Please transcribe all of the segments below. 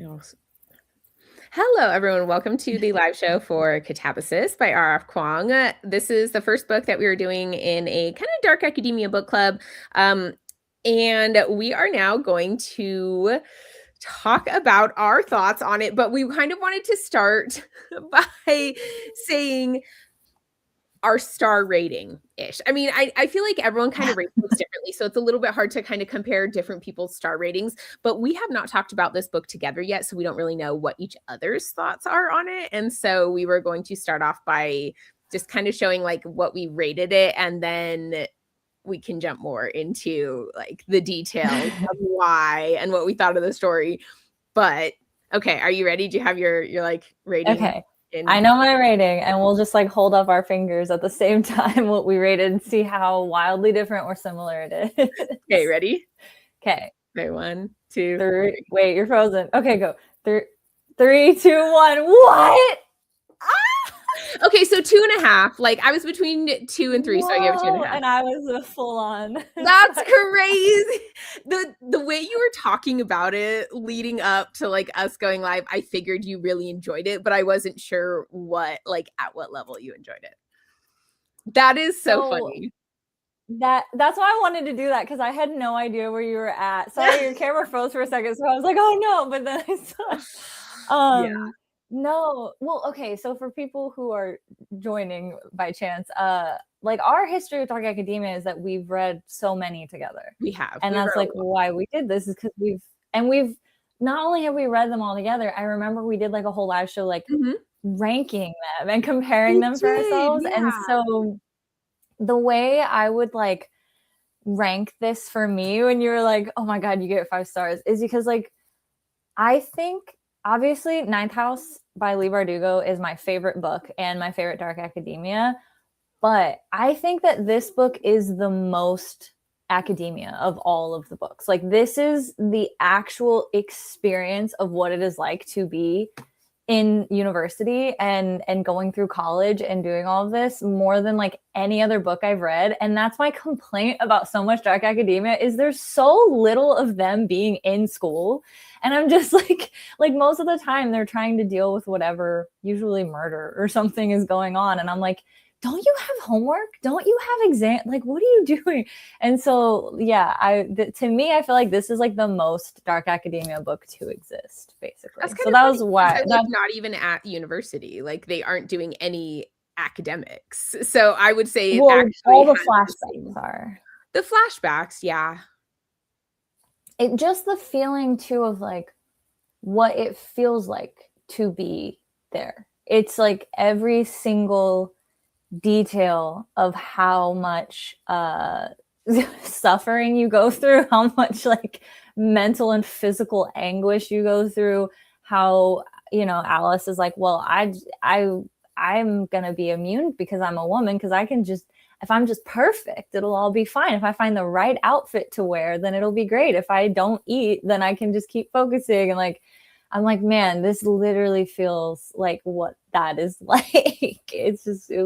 Yes. Hello, everyone. Welcome to the live show for Katabasis by R.F. Kuang. This is the first book that we are doing in a kind of dark academia book club. And we are now going to talk about our thoughts on it, but we kind of wanted to start by saying our star rating ish. I mean, I feel like everyone kind of rates books differently, so it's a little bit hard to kind of compare different people's star ratings, but we have not talked about this book together yet, so we don't really know what each other's thoughts are on it. And so we were going to start off by just kind of showing like what we rated it, and then we can jump more into like the details of why and what we thought of the story. But okay, are you ready? Do you have your like rating? Okay. I know my rating, and we'll just like hold up our fingers at the same time what we rated and see how wildly different or similar it is. Okay, ready? Okay. Okay, 1, 2, 3. Wait, you're frozen. Okay, go. 3, 2, 1. What? Okay, so 2.5. Like I was between 2 and 3, so I gave it 2.5. And I was a full on. That's crazy. The way you were talking about it leading up to like us going live, I figured you really enjoyed it, but I wasn't sure at what level you enjoyed it. That is so funny. That's why I wanted to do that, because I had no idea where you were at. Sorry, your camera froze for a second, so I was like, oh no, but then I saw yeah. No. Well, okay, so for people who are joining by chance, like our history with dark academia is that we've read so many together. We have. And that's like why we did this, is because we've not only have we read them all together, I remember we did like a whole live show like ranking them and comparing them for ourselves. Yeah. And so the way I would like rank this for me when you were like, oh my God, you get 5 stars, is because like I think obviously Ninth House by Leigh Bardugo is my favorite book and my favorite dark academia, but I think that this book is the most academia of all of the books. Like this is the actual experience of what it is like to be in university and going through college and doing all of this more than like any other book I've read. And that's my complaint about so much dark academia, is there's so little of them being in school. And I'm just like most of the time they're trying to deal with whatever, usually murder or something is going on. And I'm like, don't you have homework? Don't you have exam? Like, what are you doing? And so, yeah, to me, I feel like this is like the most dark academia book to exist, basically. So that was why. That's not even at university. Like they aren't doing any academics. So I would say all the flashbacks are. The flashbacks, yeah. It just the feeling too of like what it feels like to be there. It's like every single detail of how much suffering you go through, how much like mental and physical anguish you go through, how, you know, Alice is like, well, I'm gonna be immune because I'm a woman, because I can just, if I'm just perfect, it'll all be fine. If I find the right outfit to wear, then it'll be great. If I don't eat, then I can just keep focusing. And like, I'm like, man, this literally feels like what that is like. It's just, it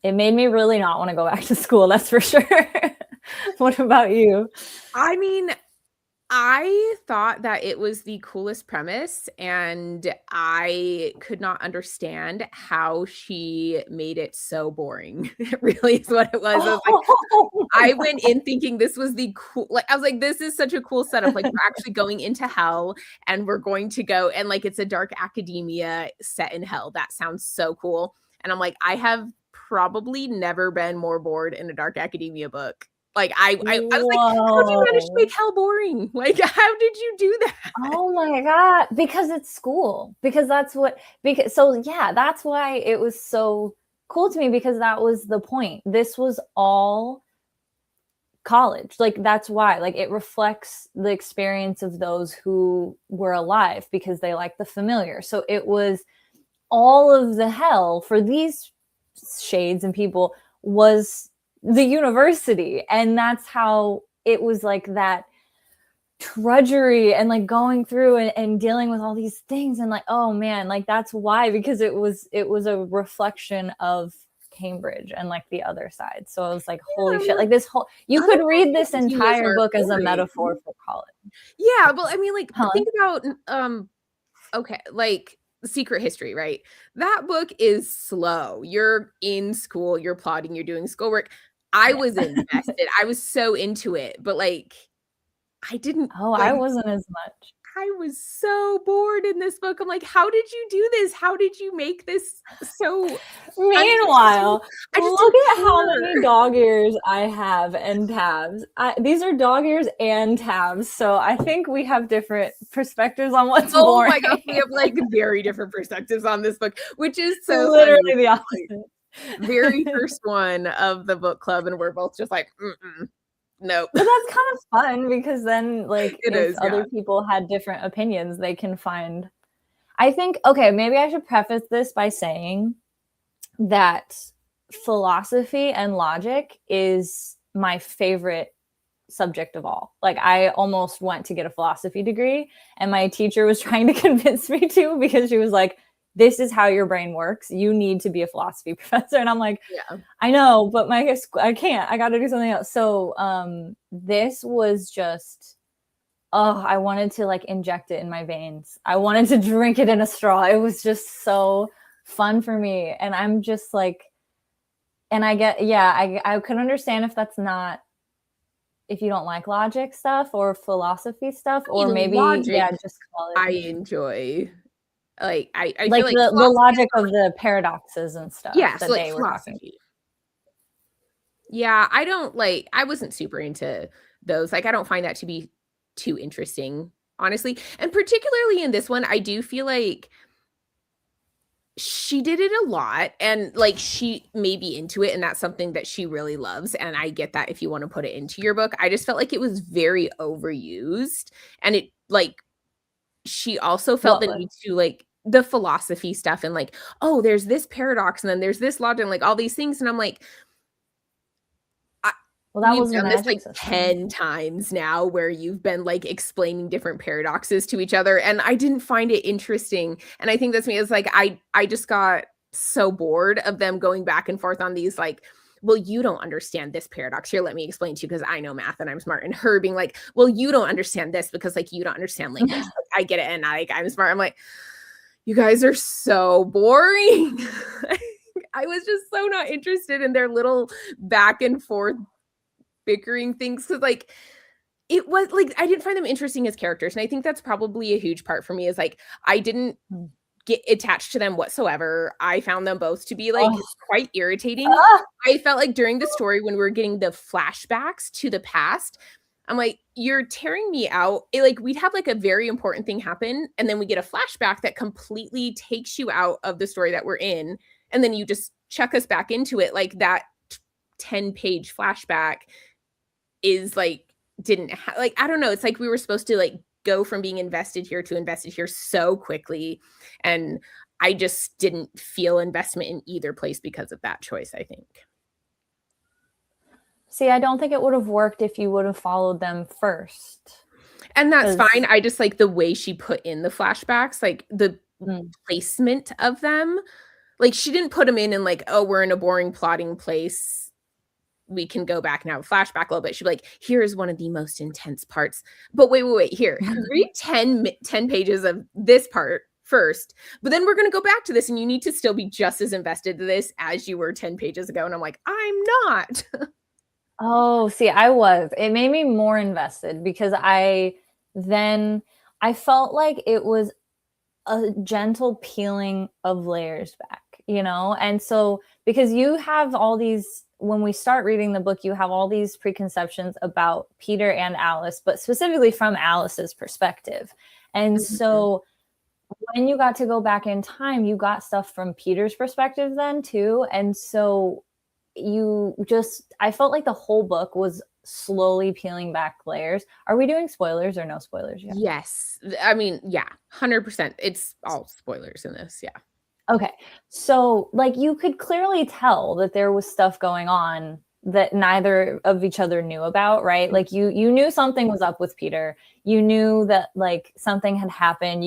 made me really not want to go back to school. That's for sure. What about you? I mean, I thought that it was the coolest premise, and I could not understand how she made it so boring. It really is what it was. I went in thinking this was the cool, like I was like, this is such a cool setup. Like we're actually going into hell, and we're going to go, and like it's a dark academia set in hell. That sounds so cool. And I'm like, I have probably never been more bored in a dark academia book. Like I was like, how did you manage to make hell boring? Like, how did you do that? Oh my God, because it's school. Because that's why it was so cool to me, because that was the point. This was all college. Like that's why, like it reflects the experience of those who were alive because they like the familiar. So it was all of the hell for these shades and people was the university. And that's how it was, like that drudgery and like going through and dealing with all these things. And like, oh man, like that's why, because it was a reflection of Cambridge and like the other side. So I was like, holy shit, like this whole, you could read this entire book as a metaphor for college. Yeah, well, I mean, like, think about, okay, like Secret History, right? That book is slow. You're in school, you're plotting, you're doing schoolwork. I was invested. I was so into it, but like, I didn't. I wasn't as much. I was so bored in this book. I'm like, how did you do this? How did you make this so? Meanwhile, look at how many dog ears I have and tabs. These are dog ears and tabs, so I think we have different perspectives on what's boring. Oh my gosh, we have like very different perspectives on this book, which is so literally funny. The opposite. Very first one of the book club, and we're both just like, nope. But that's kind of fun because then, like, if other yeah. people had different opinions, they can find. I think, okay, maybe I should preface this by saying that philosophy and logic is my favorite subject of all. Like, I almost went to get a philosophy degree, and my teacher was trying to convince me to because she was like, this is how your brain works. You need to be a philosophy professor. And I'm like, yeah. I know, but I can't. I got to do something else. So this was just, I wanted to like inject it in my veins. I wanted to drink it in a straw. It was just so fun for me. And I'm just like, and I get, I could understand if that's not, if you don't like logic stuff or philosophy stuff, or maybe, just call it. I enjoy. Like I like, feel like the logic of the paradoxes and stuff that so like they were talking. Yeah, I wasn't super into those. Like, I don't find that to be too interesting, honestly. And particularly in this one, I do feel like she did it a lot, and like she may be into it, and that's something that she really loves. And I get that if you want to put it into your book. I just felt like it was very overused, and it like she also felt the need to like the philosophy stuff and like, oh, there's this paradox and then there's this logic and like all these things. And I'm like, that was done this like 10 times now where you've been like explaining different paradoxes to each other. And I didn't find it interesting. And I think that's me. It's like, I just got so bored of them going back and forth on these like, well, you don't understand this paradox. Here, let me explain to you because I know math and I'm smart. And her being like, well, you don't understand this because like you don't understand language. Like, I get it. And I'm smart. I'm like, you guys are so boring. I was just so not interested in their little back and forth bickering things. Cause like, it was like, I didn't find them interesting as characters. And I think that's probably a huge part for me is like, I didn't get attached to them whatsoever. I found them both to be like quite irritating. I felt like during the story when we were getting the flashbacks to the past, I'm like, you're tearing me out. Like we'd have like a very important thing happen, and then we get a flashback that completely takes you out of the story that we're in, and then you just chuck us back into it. Like that 10-page flashback is like like, I don't know. It's like we were supposed to like go from being invested here to invested here so quickly, and I just didn't feel investment in either place because of that choice, I think. See, I don't think it would have worked if you would have followed them first. And that's fine. I just like the way she put in the flashbacks, like the placement of them. Like she didn't put them in and like, oh, we're in a boring plotting place. We can go back and have a flashback a little bit. She'd be like, here's one of the most intense parts. But wait. Here, read 10 pages of this part first. But then we're going to go back to this, and you need to still be just as invested in this as you were 10 pages ago. And I'm like, I'm not. Oh, see, I was. It made me more invested because I felt like it was a gentle peeling of layers back, you know? And so, because you have all these, when we start reading the book, you have all these preconceptions about Peter and Alice, but specifically from Alice's perspective. And so when you got to go back in time, you got stuff from Peter's perspective then too. And so I felt like the whole book was slowly peeling back layers. Are we doing spoilers or no spoilers yet? Yes. I mean, yeah, 100%. It's all spoilers in this. Yeah. Okay. So like you could clearly tell that there was stuff going on that neither of each other knew about, right? Like you knew something was up with Peter. You knew that like something had happened.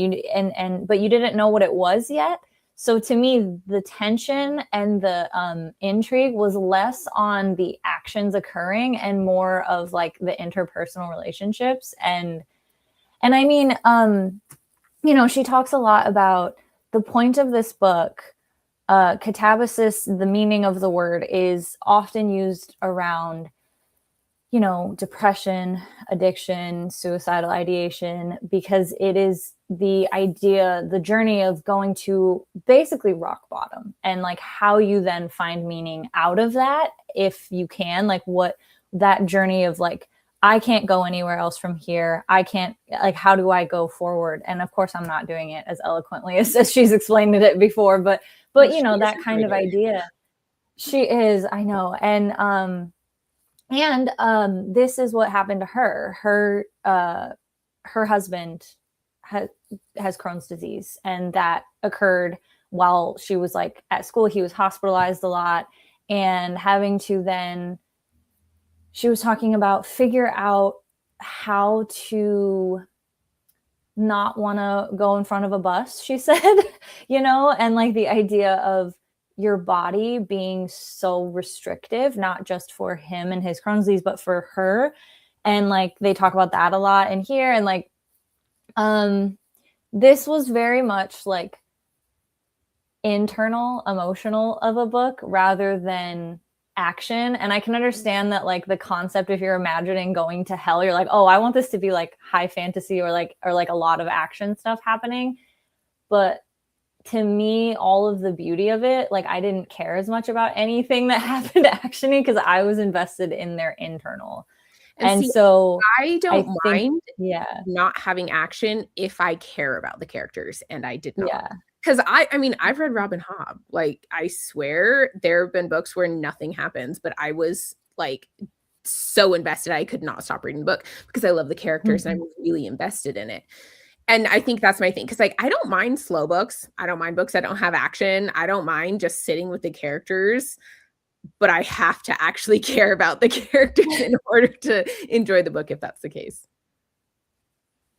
But you didn't know what it was yet. So to me, the tension and the intrigue was less on the actions occurring and more of like the interpersonal relationships. And I mean, you know, she talks a lot about the point of this book. Katabasis, the meaning of the word, is often used around, you know, depression, addiction, suicidal ideation, because it is the idea, the journey of going to basically rock bottom and like how you then find meaning out of that, if you can, like what that journey of like, I can't go anywhere else from here. I can't, like, how do I go forward? And of course, I'm not doing it as eloquently as she's explained it before, but Well, you she know, is that a kind of writer. idea. She is, I know. And this is what happened to her. Her husband has Crohn's disease, and that occurred while she was like at school. He was hospitalized a lot, and having to then, she was talking about figure out how to not want to go in front of a bus, she said, you know, and like the idea of your body being so restrictive, not just for him and his Crohn's disease, but for her. And like they talk about that a lot in here. And like, this was very much like internal, emotional of a book rather than action. And I can understand that, like, the concept, if you're imagining going to hell, you're like, oh, I want this to be like high fantasy or like a lot of action stuff happening. But to me, all of the beauty of it, like, I didn't care as much about anything that happened actiony because I was invested in their internal. And And see, so I I don't think, mind yeah, not having action if I care about the characters, and I did not. yeah. Because I mean, I've read Robin Hobb. Like, I swear there have been books where nothing happens, but I was like so invested I could not stop reading the book because I love the characters and Mm-hmm. I'm really invested in it. And I think that's my thing. Cause like I don't mind slow books. I don't mind books that don't have action. I don't mind just sitting with the characters, but I have to actually care about the characters in order to enjoy the book if that's the case.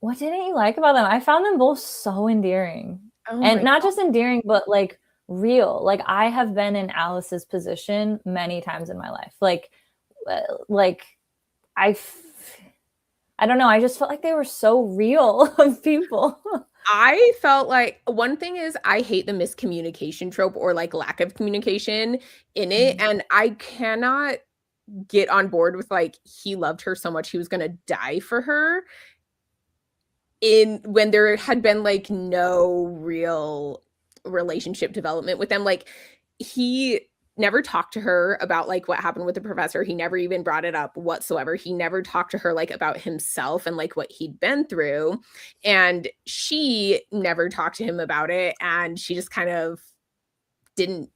What didn't you like about them? I found them both so endearing. Oh And my not just endearing, but like real. Like, I have been in Alice's position many times in my life. Like I I don't know, I just felt like they were so real of people. I felt like one thing is I hate the miscommunication trope or like lack of communication in it. Mhm. And I cannot get on board with like he loved her so much he was gonna die for her in when there had been like no real relationship development with them. Like he never talked to her about like what happened with the professor. He never even brought it up whatsoever. He never talked to her like about himself and like what he'd been through. And she never talked to him about it. And she just kind of didn't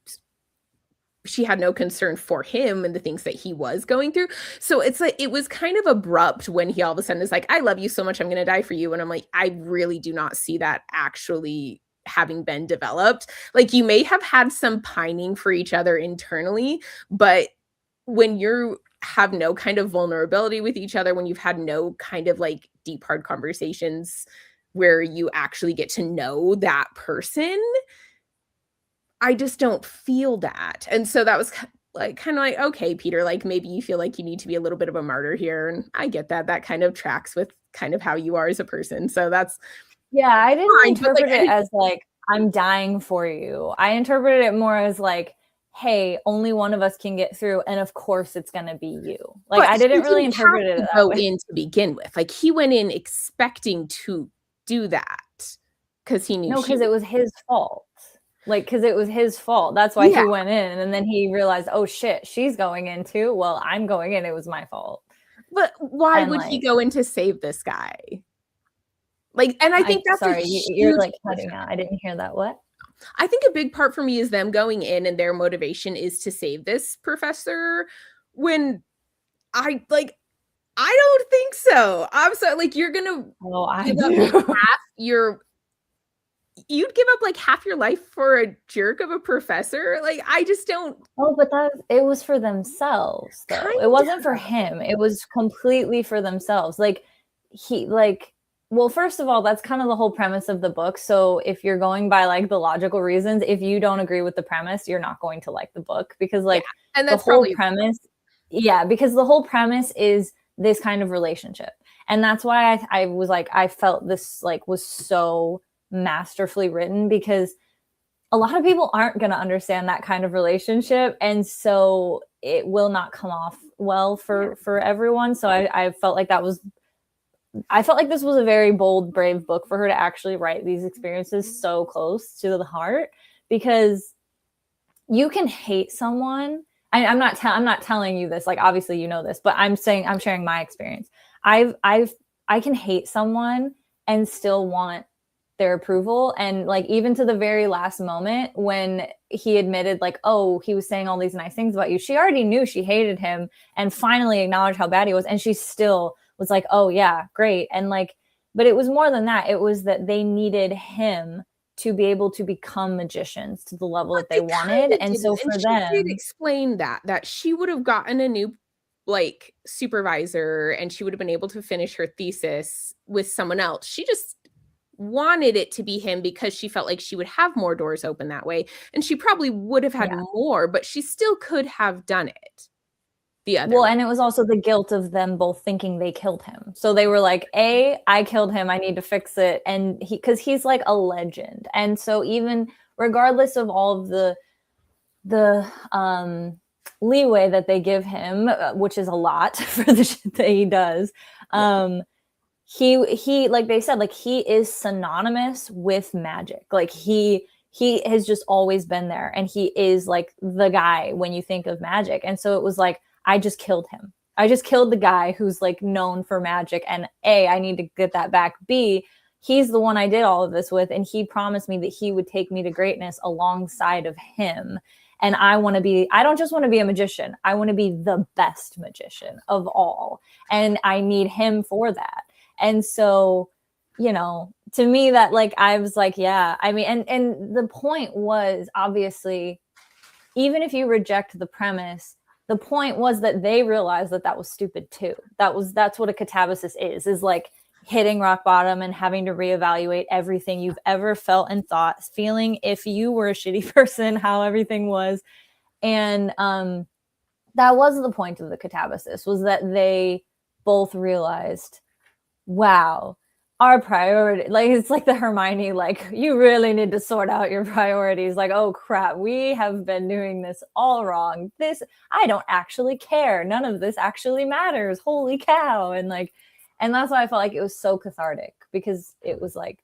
she had no concern for him and the things that he was going through. So it's like it was kind of abrupt when he all of a sudden is like, I love you so much, I'm gonna die for you. And I'm like, I really do not see that actually having been developed. Like you may have had some pining for each other internally, but when you have no kind of vulnerability with each other, when you've had no kind of like deep hard conversations where you actually get to know that person, I just don't feel that. And so that was like kind of like, okay, Peter, like maybe you feel like you need to be a little bit of a martyr here. And I get that. That kind of tracks with kind of how you are as a person. So that's Yeah, I didn't fine. But like, interpret it as like, I'm dying for you. I interpreted it more as like, hey, only one of us can get through, and of course it's going to be you. Like, but I he didn't really didn't have interpret it to that go way. in to begin with. Like he went in expecting to do that because he knew No, she because would. it was his fault. Like, because it was his fault. That's why Yeah. he went in. And then he realized, oh shit, she's going in too. Well, I'm going in. It was my fault. But why And would he like, go in to save this guy? Like, and I think that's a sorry, you're huge like cutting out. I didn't hear that. What? I think a big part for me is them going in and their motivation is to save this professor when I like I don't think so. I'm sorry, like you're gonna Oh, I give up do. half your you'd give up like half your life for a jerk of a professor? Like I just don't Oh, but it was for themselves though. It kind wasn't for him. It was completely for themselves. Like he like Well, first of all, that's kind of the whole premise of the book. So if you're going by like the logical reasons, if you don't agree with the premise, you're not going to like the book, because Yeah, like and the that's whole probably premise, yeah, because the whole premise is this kind of relationship. And that's why I was like, I felt this like was so masterfully written, because a lot of people aren't going to understand that kind of relationship. And so it will not come off well yeah. for everyone. So I felt like that was, I felt like this was a very bold, brave book for her to actually write these experiences so close to the heart, because you can hate someone. I'm not telling you this, like obviously you know this, but I'm saying, I'm sharing my experience. I can hate someone and still want their approval, and like even to the very last moment when he admitted like, oh, he was saying all these nice things about you, she already knew she hated him and finally acknowledged how bad he was, and she still was like, oh yeah, great. And like, but it was more than that. It was that they needed him to be able to become magicians to the level But that they they wanted. kinda And so didn't, and for she did them, explain that she would have gotten a new, like, supervisor, and she would have been able to finish her thesis with someone else. She just wanted it to be him because she felt like she would have more doors open that way, and she probably would have had yeah. more, but she still could have done it the other Well, way. and it was also the guilt of them both thinking they killed him. So they were like, A, I killed him, I need to fix it. And because he's like a legend. And so even regardless of all of the leeway that they give him, which is a lot for the shit that he does, Yeah. um, he like they said, like he is synonymous with magic. Like he has just always been there, and he is like the guy when you think of magic. And so it was like, I just killed him. I just killed the guy who's like known for magic, and A, I need to get that back. B, he's the one I did all of this with, and he promised me that he would take me to greatness alongside of him. And I don't just want to be a magician, I want to be the best magician of all, and I need him for that. And so, you know, to me, that like, I was like, yeah, I mean, and the point was obviously, even if you reject the premise, the point was that they realized that that was stupid too. That's what a catabasis is like hitting rock bottom and having to reevaluate everything you've ever felt and thought, feeling if you were a shitty person, how everything was. And that was the point of the catabasis, was that they both realized, wow, our priority, like it's like the Hermione, like you really need to sort out your priorities. Like, oh crap, we have been doing this all wrong. This, I don't actually care. None of this actually matters. Holy cow. And like, and that's why I felt like it was so cathartic, because it was like,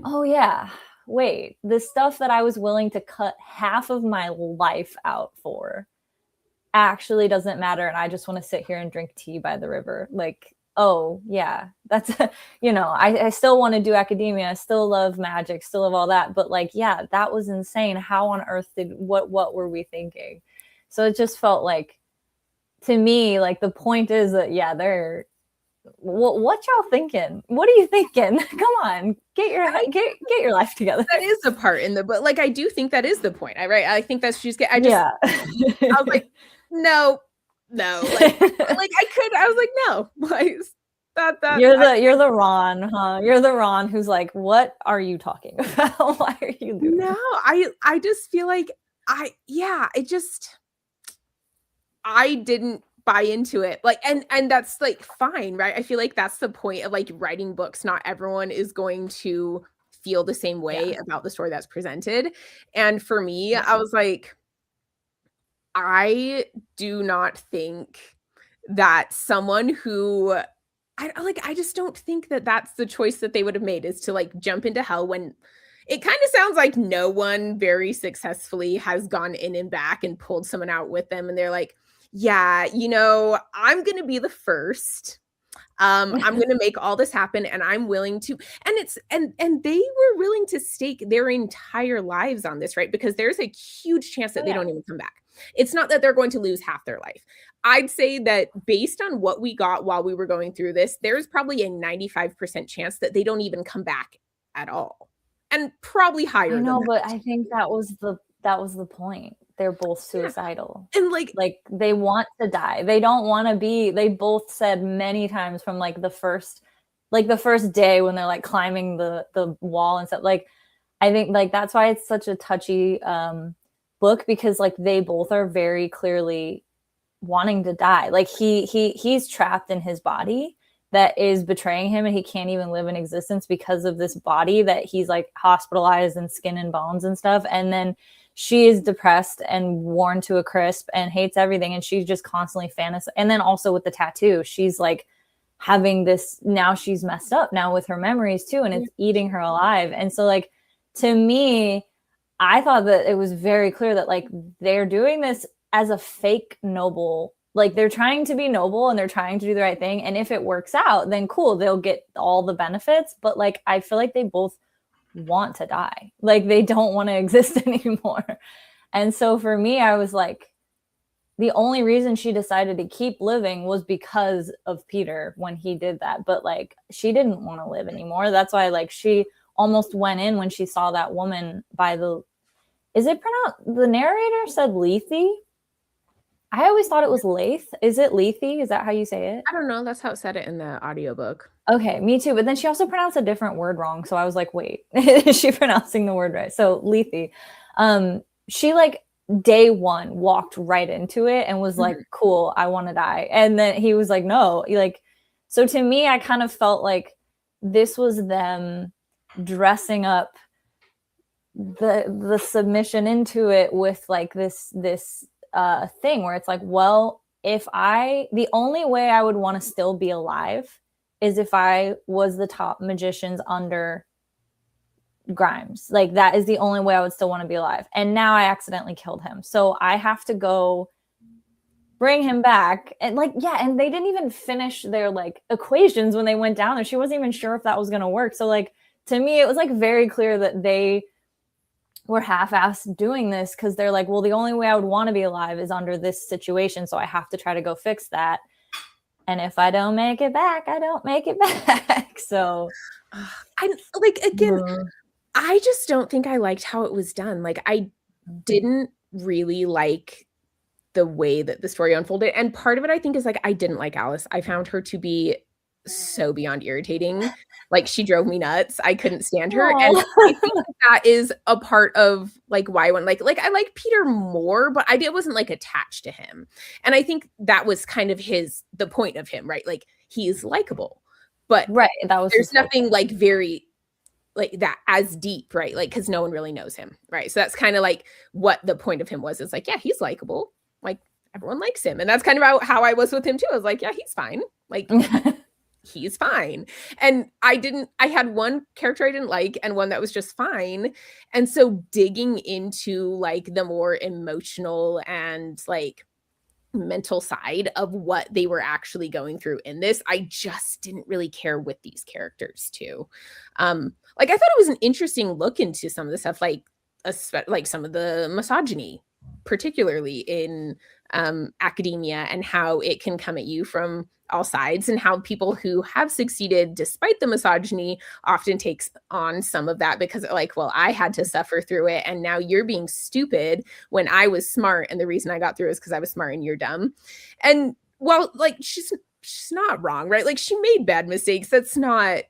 oh yeah, wait, the stuff that I was willing to cut half of my life out for actually doesn't matter, and I just want to sit here and drink tea by the river. Like, oh yeah, that's you know, I still want to do academia, I still love magic, still love all that, but like, yeah, that was insane. How on earth did, what were we thinking? So it just felt like, to me, like the point is that, yeah, they're, what y'all thinking? What are you thinking? Come on, get your life together. That is the part in the book. Like, I do think that is the point. I think that's she's get. Yeah. I was like, no, no. Like I could. I was like, no. Like that. You're the Ron, huh? You're the Ron who's like, what are you talking about? Why are you doing No, this? I just feel like yeah. It just I didn't buy into it. Like, and that's like fine, right? I feel like that's the point of like writing books. Not everyone is going to feel the same way Yeah. about the story that's presented. And for me, Yeah. I was like, I do not think that someone who I just don't think that that's the choice that they would have made, is to like jump into hell when it kind of sounds like no one very successfully has gone in and back and pulled someone out with them, and they're like, yeah, I'm going to be the first. I'm going to make all this happen, and I'm willing to. And it's and they were willing to stake their entire lives on this, right? Because there's a huge chance that Oh they yeah. don't even come back. It's not that they're going to lose half their life. I'd say that based on what we got while we were going through this, there's probably a 95% chance that they don't even come back at all. And probably I higher than know, but that. I think that was the point. They're both Yeah. suicidal. And like, Like they want to die. They don't want to be, they both said many times from like the first, like the first day when they're like climbing the wall and stuff. Like I think like that's why it's such a touchy book, because like they both are very clearly wanting to die. Like he's trapped in his body that is betraying him, and he can't even live in existence because of this body that he's like hospitalized and skin and bones and stuff. And then she is depressed and worn to a crisp and hates everything, and she's just constantly fantasizing. And then also with the tattoo, she's like having this, now she's messed up now with her memories too, and it's eating her alive. And so like to me, I thought that it was very clear that like they're doing this as a fake noble, like they're trying to be noble and they're trying to do the right thing, and if it works out then cool, they'll get all the benefits. But like I feel like they both want to die, like they don't want to exist anymore. And so for me, I was like, the only reason she decided to keep living was because of Peter when he did that, but like she didn't want to live anymore. That's why like she almost went in when she saw that woman by the, is it pronounced, the narrator said Lethe. I always thought it was Lath. Is it Lethe? Is that how you say it? I don't know. That's how it said it in the audiobook. Okay, me too. But then she also pronounced a different word wrong. So I was like, wait, is she pronouncing the word right? So Lethe. She like day one walked right into it and was like, cool, I want to die. And then he was like, no. Like, so to me, I kind of felt like this was them dressing up the submission into it with like this thing where it's like, well, if the only way I would want to still be alive is if I was the top magicians under Grimes. Like that is the only way I would still want to be alive. And now I accidentally killed him. So I have to go bring him back. And like, yeah, and they didn't even finish their like equations when they went down there. She wasn't even sure if that was going to work. So like, to me, it was like very clear that they were half-assed doing this because they're like, well, the only way I would want to be alive is under this situation. So I have to try to go fix that. And if I don't make it back, I don't make it back. So I like, again, I just don't think I liked how it was done. Like I didn't really like the way that the story unfolded. And part of it, I think, is like, I didn't like Alice. I found her to be so beyond irritating. Like she drove me nuts. I couldn't stand her. And I think that is a part of like why I went like I like Peter more, but I wasn't like attached to him. And I think that was kind of the point of him, right? Like he is likable, but right, that was there's nothing like very like that as deep, right? Like because no one really knows him, right? So that's kind of like what the point of him was. It's like, yeah, he's likable. Like everyone likes him. And that's kind of how I was with him too. I was like, yeah, he's fine. Like he's fine. And I had one character I didn't like and one that was just fine. And so digging into like the more emotional and like mental side of what they were actually going through in this, I just didn't really care with these characters too. Like I thought it was an interesting look into some of the stuff, like some of the misogyny, particularly in academia, and how it can come at you from all sides, and how people who have succeeded despite the misogyny often takes on some of that because like, well, I had to suffer through it and now you're being stupid when I was smart, and the reason I got through is because I was smart and you're dumb. And well, like she's not wrong, right? Like she made bad mistakes. That's not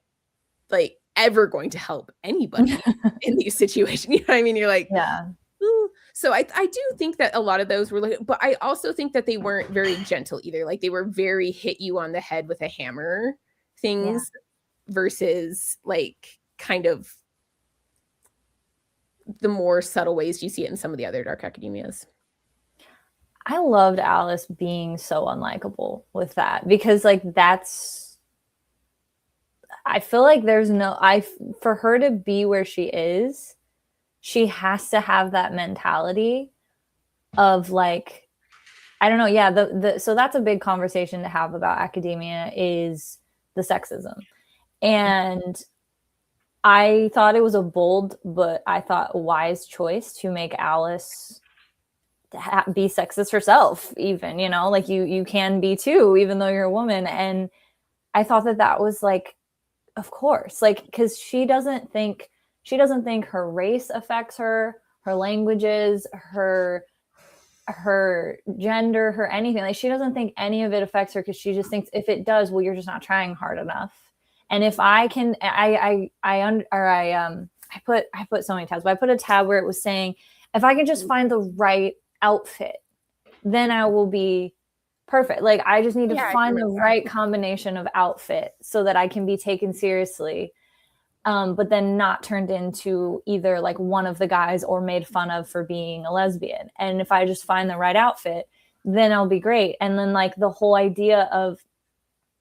like ever going to help anybody in these situations. You know what I mean? You're like, yeah. Ooh. So I do think that a lot of those were like, but I also think that they weren't very gentle either. Like they were very hit you on the head with a hammer things versus like kind of the more subtle ways you see it in some of the other Dark Academias. I loved Alice being so unlikable with that because like I feel like there's for her to be where she is, she has to have that mentality of like, I don't know. Yeah. So that's a big conversation to have about academia, is the sexism. And I thought it was a bold, but I thought wise choice to make Alice be sexist herself, even, you know, like you can be too, even though you're a woman. And I thought that was like, of course, like, because she doesn't think her race affects her languages, her gender, her anything. Like she doesn't think any of it affects her because she just thinks if it does, well, you're just not trying hard enough. And if I can, I put so many tabs, but I put a tab where it was saying, if I can just find the right outfit, then I will be perfect. Like, I just need to find the right combination of outfit so that I can be taken seriously. But then not turned into either like one of the guys or made fun of for being a lesbian. And if I just find the right outfit, then I'll be great. And then like the whole idea of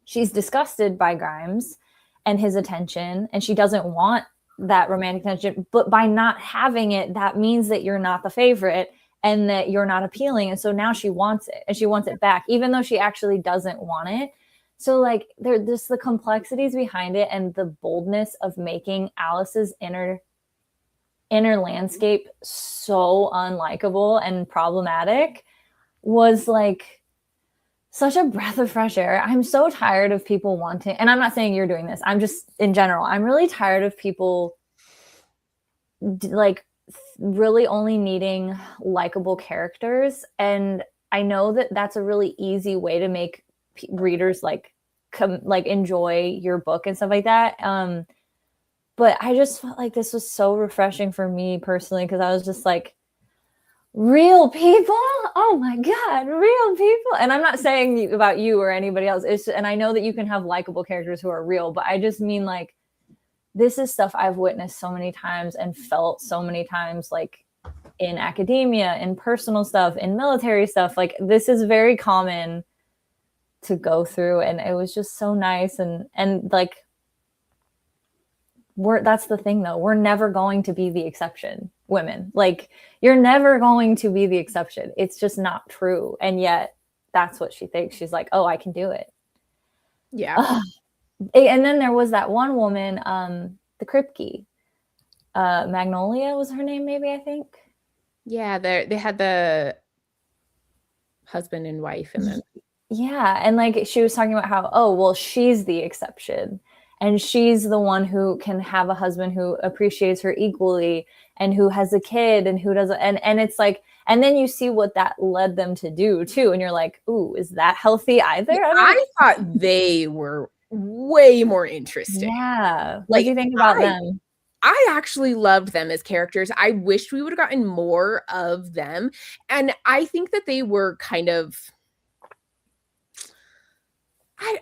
she's disgusted by Grimes and his attention, and she doesn't want that romantic attention, but by not having it, that means that you're not the favorite and that you're not appealing. And so now she wants it, and she wants it back, even though she actually doesn't want it. So like there's just the complexities behind it, and the boldness of making Alice's inner landscape so unlikable and problematic was like such a breath of fresh air. I'm so tired of people wanting, and I'm not saying you're doing this, I'm just in general, I'm really tired of people like really only needing likable characters. And I know that that's a really easy way to make readers like enjoy your book and stuff like that. But I just felt like this was so refreshing for me personally, because I was just like, real people, oh my god, real people. And I'm not saying about you or anybody else, and I know that you can have likable characters who are real, but I just mean like, this is stuff I've witnessed so many times and felt so many times, like in academia, in personal stuff, in military stuff. Like, this is very common to go through, and it was just so nice. And like, that's the thing though, we're never going to be the exception, women. Like, you're never going to be the exception. It's just not true. And yet that's what she thinks. She's like, oh, I can do it. Yeah. Ugh. And then there was that one woman, the Kripke, Magnolia was her name, maybe, I think. Yeah, they had the husband and wife, and then yeah, and like she was talking about how, oh well, she's the exception, and she's the one who can have a husband who appreciates her equally, and who has a kid, and who doesn't. And it's like, and then you see what that led them to do too, and you're like, ooh, is that healthy either? I thought they were way more interesting. Yeah. What do you think about them? I actually loved them as characters. I wished we would have gotten more of them. And I think that they were kind of, I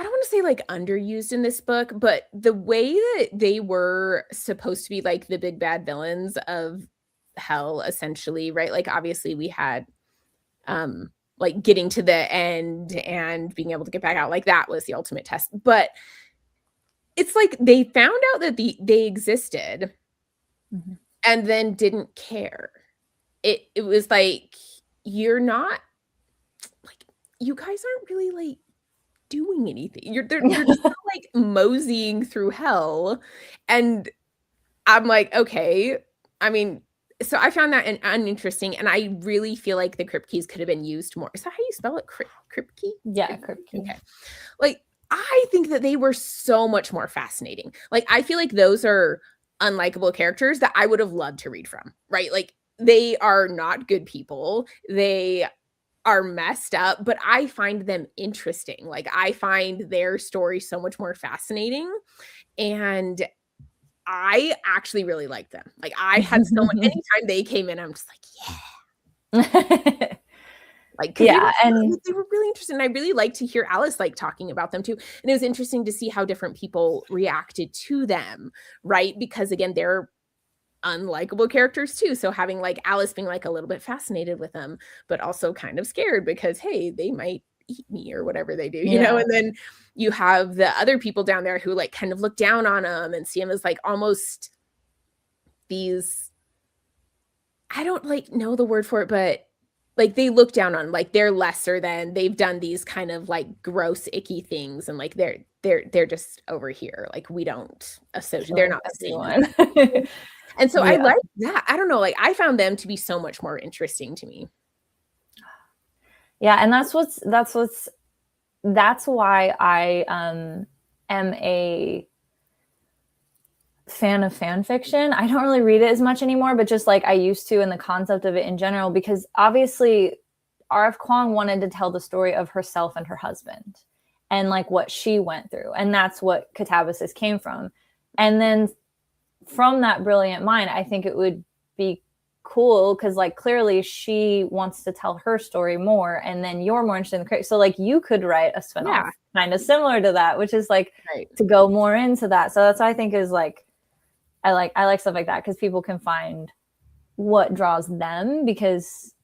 don't want to say like underused in this book, but the way that they were supposed to be like the big bad villains of hell, essentially, right? Like, obviously we had like getting to the end and being able to get back out, like that was the ultimate test. But it's like they found out that they existed, mm-hmm. and then didn't care. It was like, you're not, like, you guys aren't really like doing anything. You're just like moseying through hell. And I'm like, okay. I mean, so I found that uninteresting, and I really feel like the Kripkes could have been used more. Is that how you spell it? Kripke? Yeah, Kripke. Okay. Like, I think that they were so much more fascinating. Like, I feel like those are unlikable characters that I would have loved to read from, right? Like, they are not good people. They are messed up, but I find them interesting. Like, I find their story so much more fascinating. And I actually really liked them. Like, I had so much, anytime they came in, I'm just like, yeah. Like, yeah, they were really interesting. I really liked to hear Alice like talking about them too. And it was interesting to see how different people reacted to them, right? Because again, they're unlikable characters too. So having like Alice being like a little bit fascinated with them, but also kind of scared because, hey, they might eat me or whatever they do, you know? And then you have the other people down there who like kind of look down on them and see them as like almost these, I don't like know the word for it, but like they look down on, like they're lesser than, they've done these kind of like gross, icky things, and like they're just over here. Like, we don't associate, they're not the same one. And so I like that. I don't know, like I found them to be so much more interesting to me. Yeah, and that's why I am a fan of fan fiction. I don't really read it as much anymore, but just like I used to, and the concept of it in general, because obviously R.F. Kuang wanted to tell the story of herself and her husband. and like what she went through. And that's what Katabasis came from. And then from that brilliant mind, I think it would be cool because like clearly she wants to tell her story more, and then you're more interested in the so like you could write a spinoff kind of similar to that, which is like to go more into that. So that's what I think is like I like stuff like that because people can find what draws them, because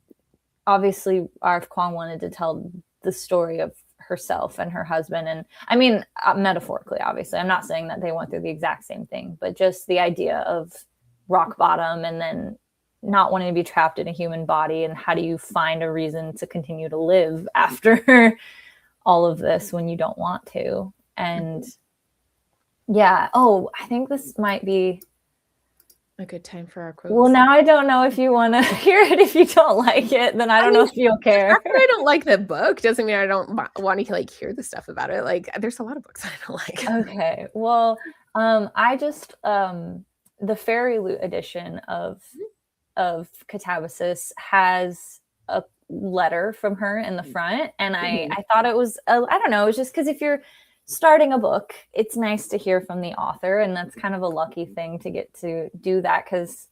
obviously R.F. Kuang wanted to tell the story of herself and her husband. And I mean, metaphorically, obviously, I'm not saying that they went through the exact same thing, but just the idea of rock bottom and then not wanting to be trapped in a human body. And how do you find a reason to continue to live after all of this when you don't want to? And yeah. Oh, I think this might be a good time for our quotes. Well, now I don't know if you want to hear it. If you don't like it, then I don't know if you'll care. After I don't like the book doesn't mean I don't want to like hear the stuff about it. Like there's a lot of books I don't like. Okay. Well, I just the Fairy Loot edition of Katabasis has a letter from her in the front, and I thought it was I don't know, it's just because if you're starting a book, it's nice to hear from the author, and that's kind of a lucky thing to get to do that, because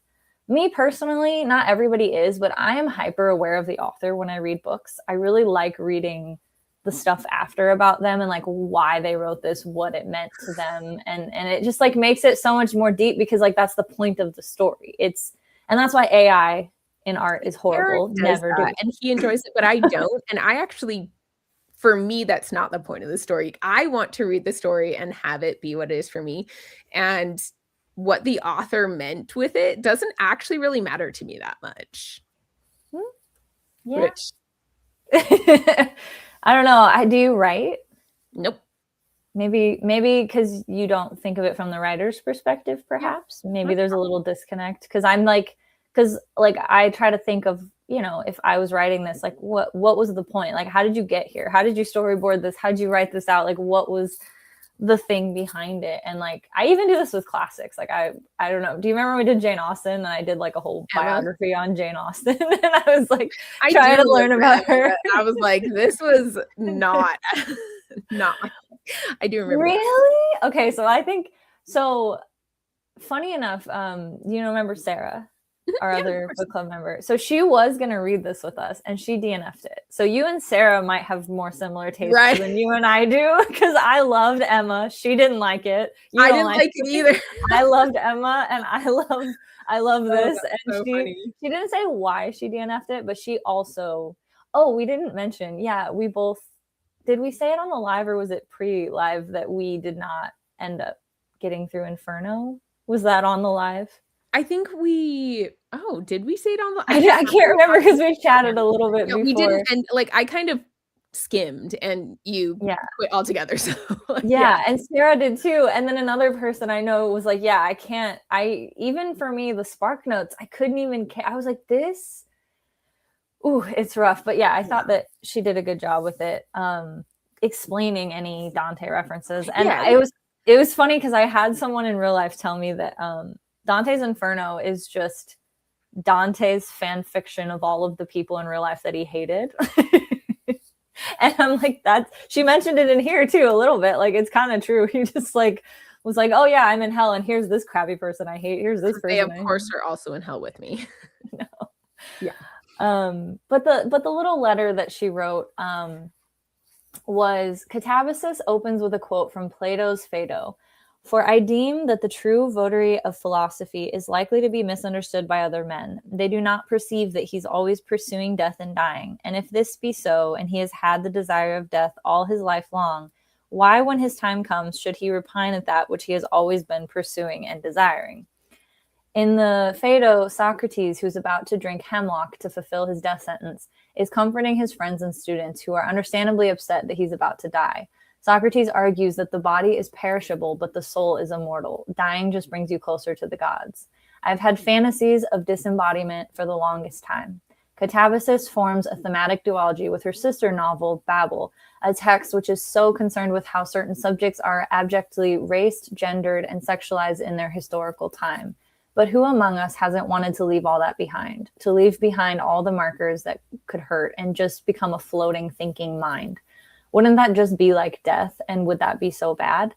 me personally, not everybody is, but I am hyper aware of the author when I read books. I really like reading the stuff after about them and like why they wrote this, what it meant to them, and it just like makes it so much more deep, because like that's the point of the story. And that's why AI in art is horrible. Never do. And he enjoys it, but I don't. And I actually, for me, that's not the point of the story. I want to read the story and have it be what it is for me. And what the author meant with it doesn't actually really matter to me that much. Yeah. Which... I don't know. Do you write? Nope. Maybe because you don't think of it from the writer's perspective, perhaps. Maybe there's a little disconnect, because I try to think of, you know, if I was writing this, like what was the point? Like, how did you get here? How did you storyboard this? How did you write this out? Like, what was the thing behind it? And like, I even do this with classics. Like, I don't know. Do you remember when we did Jane Austen, and I did like a whole biography on Jane Austen? And I was like, trying to learn about her. I was like, this was not. I do remember. Really? That. Okay, so I think so. Funny enough, remember Sarah, our other book club member. So she was going to read this with us, and she DNF'd it. So you and Sarah might have more similar tastes than you and I do, because I loved Emma. She didn't like it. I didn't like it either. I loved Emma, and I love this. And so she didn't say why she DNF'd it, but she also, we didn't mention, we both, did we say it on the live, or was it pre-live that we did not end up getting through Inferno? Was that on the live? I think did we say it on the I can't remember, because we chatted a little bit before. We didn't, and like I kind of skimmed, and you quit altogether. So and Sarah did too. And then another person I know was like, I can't, even for me, the Spark Notes, I couldn't even, I was like, this, it's rough. But I thought that she did a good job with it, explaining any Dante references. And it was funny, because I had someone in real life tell me that Dante's Inferno is just Dante's fan fiction of all of the people in real life that he hated. And I'm like, she mentioned it in here too a little bit. Like, it's kind of true. He just like was like, oh yeah, I'm in hell, and here's this crappy person I hate. Here's this person. They of course are also in hell with me. No. Yeah. But the little letter that she wrote was, Katabasis opens with a quote from Plato's Phaedo. For I deem that the true votary of philosophy is likely to be misunderstood by other men. They do not perceive that he's always pursuing death and dying. And if this be so, and he has had the desire of death all his life long, why, when his time comes, should he repine at that which he has always been pursuing and desiring? In the Phaedo, Socrates, who's about to drink hemlock to fulfill his death sentence, is comforting his friends and students who are understandably upset that he's about to die. Socrates argues that the body is perishable, but the soul is immortal. Dying just brings you closer to the gods. I've had fantasies of disembodiment for the longest time. Katabasis forms a thematic duology with her sister novel, Babel, a text which is so concerned with how certain subjects are abjectly raced, gendered, and sexualized in their historical time. But who among us hasn't wanted to leave all that behind, to leave behind all the markers that could hurt and just become a floating, thinking mind? Wouldn't that just be like death? And would that be so bad?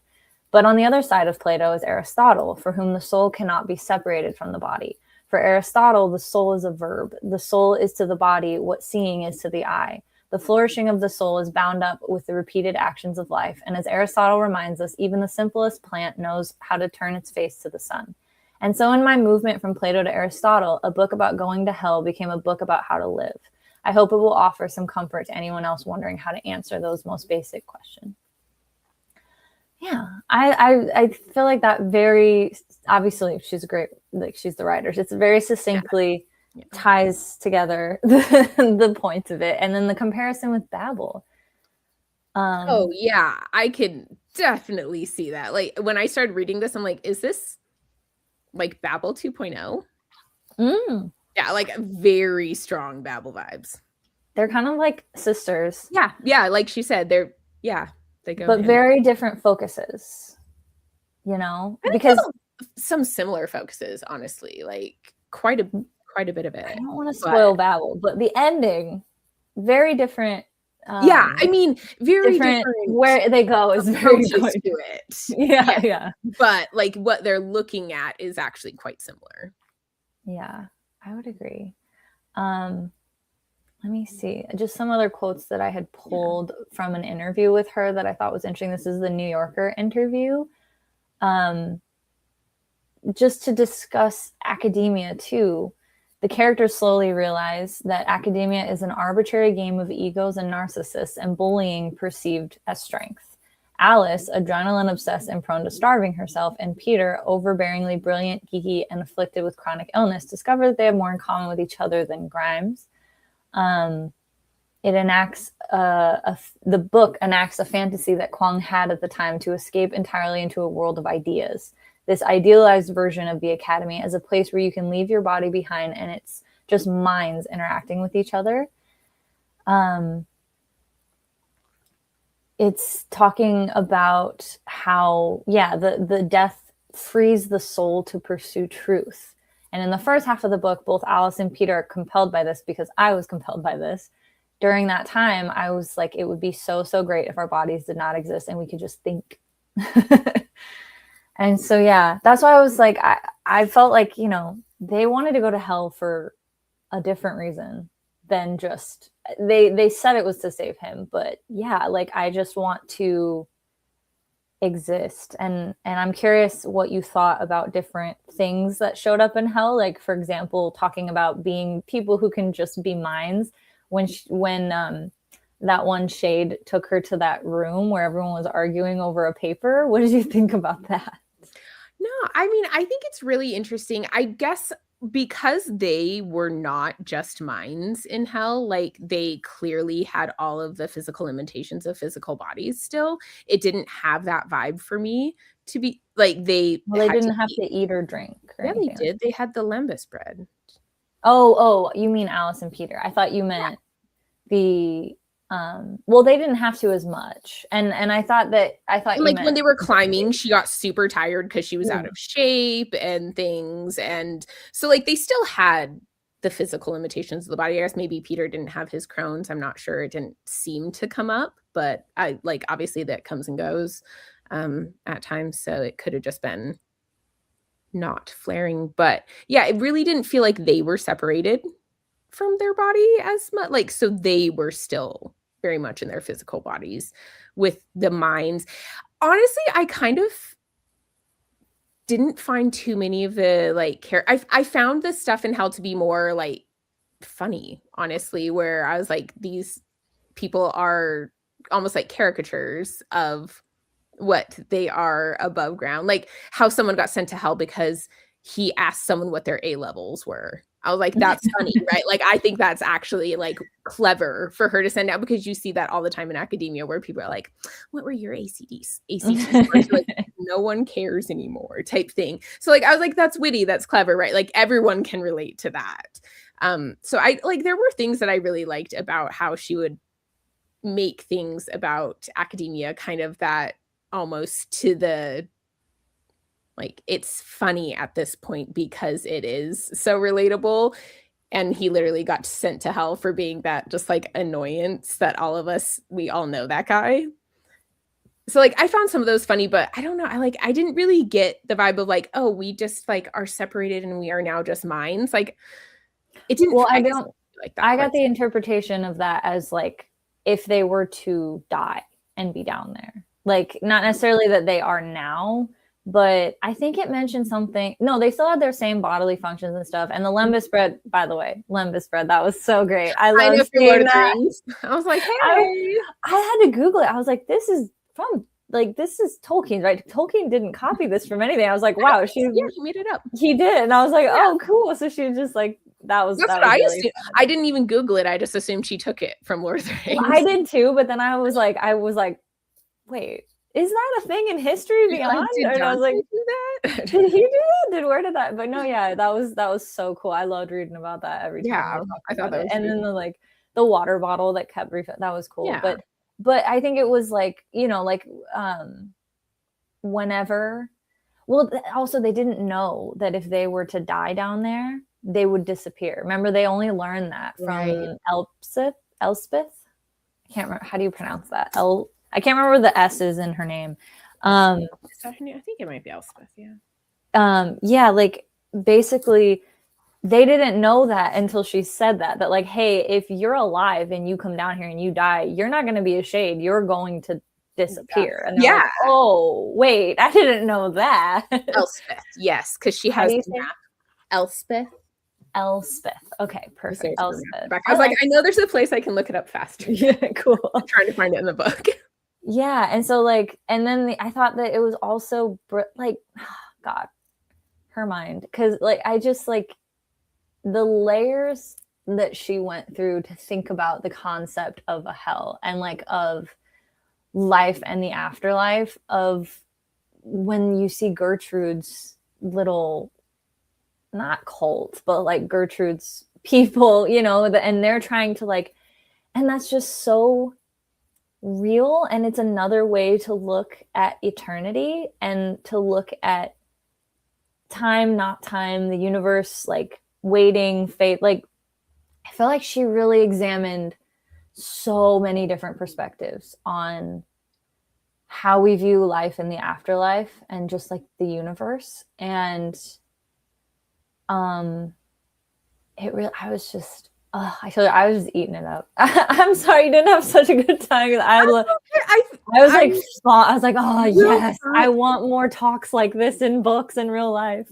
But on the other side of Plato is Aristotle, for whom the soul cannot be separated from the body. For Aristotle, the soul is a verb. The soul is to the body what seeing is to the eye. The flourishing of the soul is bound up with the repeated actions of life. And as Aristotle reminds us, even the simplest plant knows how to turn its face to the sun. And so in my movement from Plato to Aristotle, a book about going to hell became a book about how to live. I hope it will offer some comfort to anyone else wondering how to answer those most basic questions. Yeah, I feel like that very obviously she's a great, like she's the writer. It's very succinctly ties together the points of it, and then the comparison with Babel. Oh yeah, I can definitely see that. Like when I started reading this, I'm like, is this like Babel 2.0? Yeah, like very strong Babel vibes. They're kind of like sisters. Yeah, like she said, they go but very different focuses, you know, because some similar focuses, honestly, like quite a bit of it. I don't want to spoil Babel, but the ending, very different. Yeah, I mean, very different where they go is very good to it. Yeah. But like what they're looking at is actually quite similar. Yeah, I would agree. Let me see. Just some other quotes that I had pulled from an interview with her that I thought was interesting. This is the New Yorker interview. Just to discuss academia too. The characters slowly realize that academia is an arbitrary game of egos and narcissists, and bullying perceived as strength. Alice, adrenaline obsessed and prone to starving herself, and Peter, overbearingly brilliant, geeky, and afflicted with chronic illness, discover that they have more in common with each other than Grimes. It enacts the book enacts a fantasy that Kwong had at the time to escape entirely into a world of ideas. This idealized version of the academy as a place where you can leave your body behind and it's just minds interacting with each other. It's talking about how, the death frees the soul to pursue truth. And in the first half of the book, both Alice and Peter are compelled by this because I was compelled by this. During that time, I was like, it would be so, so great if our bodies did not exist and we could just think. And so, yeah, that's why I was like, I felt like, you know, they wanted to go to hell for a different reason than just, they said it was to save him. But yeah, like, I just want to exist. And I'm curious what you thought about different things that showed up in hell. Like, for example, talking about being people who can just be minds. When that one shade took her to that room where everyone was arguing over a paper. What did you think about that? No, I mean, I think it's really interesting. I guess because they were not just minds in hell, like they clearly had all of the physical limitations of physical bodies still. It didn't have that vibe for me to be like they didn't have to eat or drink. Yeah, they did. They had the lembas bread. Oh, you mean Alice and Peter. I thought you meant the well, they didn't have to as much. And I thought like when they were climbing, she got super tired because she was out of shape and things. And so like they still had the physical limitations of the body. I guess maybe Peter didn't have his Crohn's. I'm not sure. It didn't seem to come up, but I like obviously that comes and goes at times. So it could have just been not flaring. But yeah, it really didn't feel like they were separated from their body as much. Like, so they were still very much in their physical bodies with the minds. Honestly, I kind of didn't find too many of the like I found the stuff in hell to be more like funny, honestly, where I was like, these people are almost like caricatures of what they are above ground. Like how someone got sent to hell because he asked someone what their A levels were. I was like, that's funny, right? Like, I think that's actually like clever for her to send out because you see that all the time in academia where people are like, what were your ACTs? Like, no one cares anymore type thing. So like, I was like, that's witty. That's clever, right? Like everyone can relate to that. So I like, there were things that I really liked about how she would make things about academia kind of that almost to the like it's funny at this point because it is so relatable. And he literally got sent to hell for being that just like annoyance that all of us, we all know that guy. So like I found some of those funny, but I don't know. I didn't really get the vibe of like, oh, we just like are separated and we are now just minds. Like it didn't. Well, I guess like that I part. got the interpretation of that as like if they were to die and be down there, like not necessarily that they are now, but I think it mentioned something. No, they still had their same bodily functions and stuff. And the lembas bread, by the way, lembas bread, that was so great. I love For Lord seeing of the that. Rings. I was like, hey, I had to Google it. I was like, this is from like this is Tolkien, right? Tolkien didn't copy this from anything. I was like, wow, he made it up. he did, and I was like, oh, cool. So she just like That's that what was I really assumed. fun. I didn't even Google it. I just assumed she took it from Lord of the Rings. Well, I did too, but then I was like, wait, is that a thing in history beyond? Like, did and I was like, do that? did he do that? Where did that? But no, yeah, that was so cool. I loved reading about that every time they talked I thought about that it. was And really then the water bottle that kept that was cool. Yeah. But I think it was like, you know, like whenever, well, also they didn't know that if they were to die down there, they would disappear. Remember, they only learned that from Elspeth. I can't remember, how do you pronounce that? I can't remember the S's in her name. I think it might be Elspeth. Yeah, like basically they didn't know that until she said that like, hey, if you're alive and you come down here and you die, you're not going to be a shade, you're going to disappear. And they're like, oh wait, I didn't know that. Elspeth, yes, because she has Elspeth. Okay, perfect. Elspeth. I was like, I know there's a place I can look it up faster. Yeah, cool. I'm trying to find it in the book. Yeah, and so like, and then I thought that it was also like, God, her mind, because like I just like the layers that she went through to think about the concept of a hell and like of life and the afterlife, of when you see Gertrude's little, not cult, but like Gertrude's people, you know, and they're trying to like, and that's just so real. And it's another way to look at eternity and to look at time, not time, the universe, like waiting, fate. Like I feel like she really examined so many different perspectives on how we view life in the afterlife and just like the universe. And it really, I was just, I feel like I was just eating it up. I'm sorry you didn't have such a good time. I was like, oh yes, I want more talks like this in books in real life.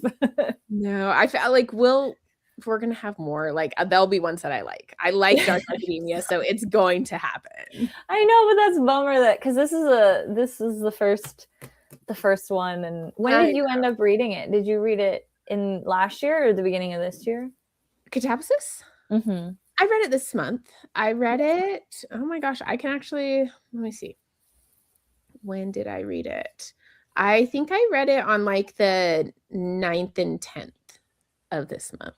No, I felt like we're gonna have more. Like there'll be ones that I like. I like Dark Academia, so it's going to happen. I know, but that's a bummer that because this is the first one. And when did you end up reading it? Did you read it in last year or the beginning of this year? Katabasis? Mm-hmm. I read it this month. I read it. Oh my gosh, I can actually, let me see. When did I read it? I think I read it on like the 9th and 10th of this month.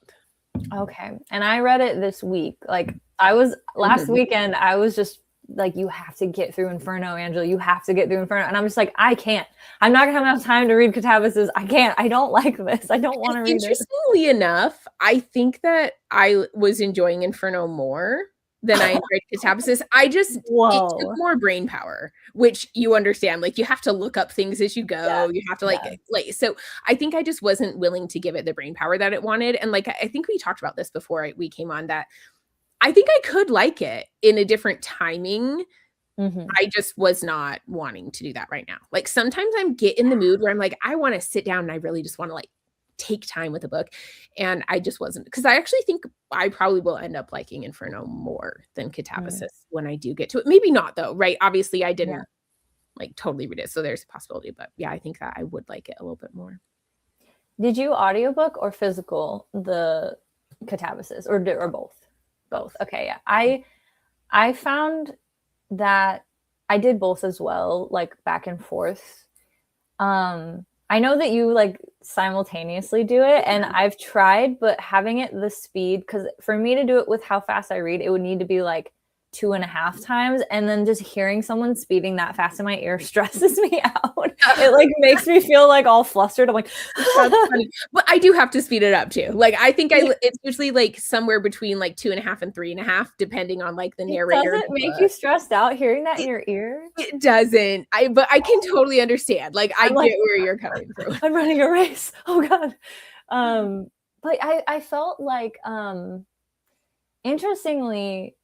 Okay. And I read it this week. Like I was last weekend, I was just like, you have to get through Inferno, Angela. You have to get through Inferno. And I'm just like, I can't. I'm not gonna have enough time to read Katabasis. I can't. I don't like this. I don't want to read it. Interestingly enough, I think that I was enjoying Inferno more than I enjoyed Katabasis. It took more brain power, which you understand. Like you have to look up things as you go. Yeah. You have to like, so I think I just wasn't willing to give it the brain power that it wanted. And like, I think we talked about this before we came on, that I think I could like it in a different timing. Mm-hmm. I just was not wanting to do that right now. Like sometimes I'm get in the mood where I'm like, I want to sit down and I really just want to like take time with a book. And I just wasn't, because I actually think I probably will end up liking Inferno more than Katabasis when I do get to it. Maybe not though, right? Obviously I didn't like totally read it. So there's a possibility, but yeah, I think that I would like it a little bit more. Did you audiobook or physical the Katabasis or both? Both. Okay. Yeah. I found that I did both as well, like back and forth. I know that you like simultaneously do it, and I've tried, but having it the speed, because for me to do it with how fast I read, it would need to be like 2.5 times, and then just hearing someone speeding that fast in my ear stresses me out. It like makes me feel like all flustered. I'm like, that's funny. But I do have to speed it up too. Like I think it's usually like somewhere between like 2.5 and 3.5, depending on like the it narrator. doesn't make you stressed out hearing that in your ear. It doesn't. But I can totally understand. Like I I'm get like, where you're coming from. I'm running a race. Oh God. But I felt like interestingly,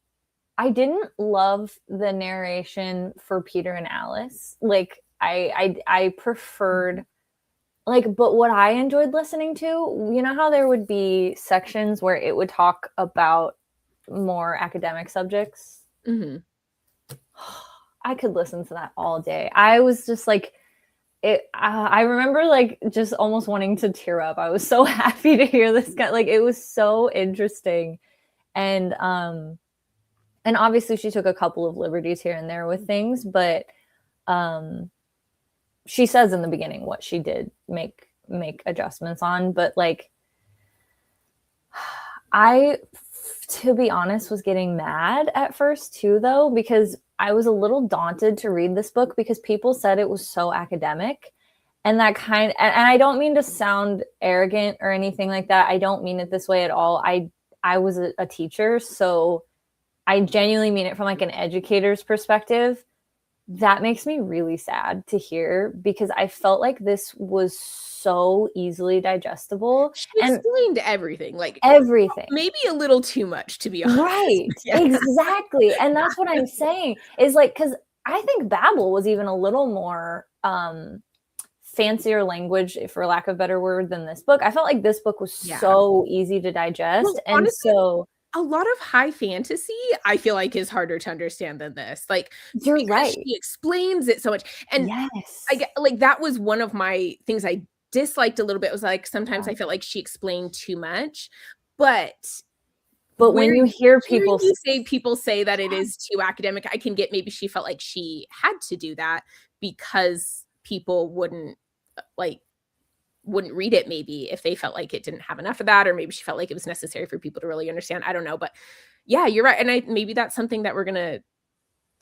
I didn't love the narration for Peter and Alice. Like I preferred like, but what I enjoyed listening to, you know how there would be sections where it would talk about more academic subjects? Mm-hmm. I could listen to that all day. I was just like, I remember like just almost wanting to tear up. I was so happy to hear this guy. Like it was so interesting. And obviously she took a couple of liberties here and there with things, but she says in the beginning what she did make adjustments on. But like I, to be honest, was getting mad at first too, though, because I was a little daunted to read this book because people said it was so academic. And that and I don't mean to sound arrogant or anything like that. I don't mean it this way at all. I was a teacher, so I genuinely mean it from like an educator's perspective. That makes me really sad to hear because I felt like this was so easily digestible. She And explained everything, like everything. maybe a little too much, to be honest. Right. Yeah. Exactly. And that's what I'm saying is like, because I think Babel was even a little more fancier language, for lack of a better word, than this book. I felt like this book was so easy to digest. Well, and honestly, so a lot of high fantasy, I feel like, is harder to understand than this. Like, you're right. She explains it so much. And yes, I get like that was one of my things I disliked a little bit, was like sometimes I felt like she explained too much. But when you hear people say that it is too academic, I can get maybe she felt like she had to do that because people wouldn't read it, maybe if they felt like it didn't have enough of that, or maybe she felt like it was necessary for people to really understand. I don't know, but yeah, you're right. And maybe that's something that we're gonna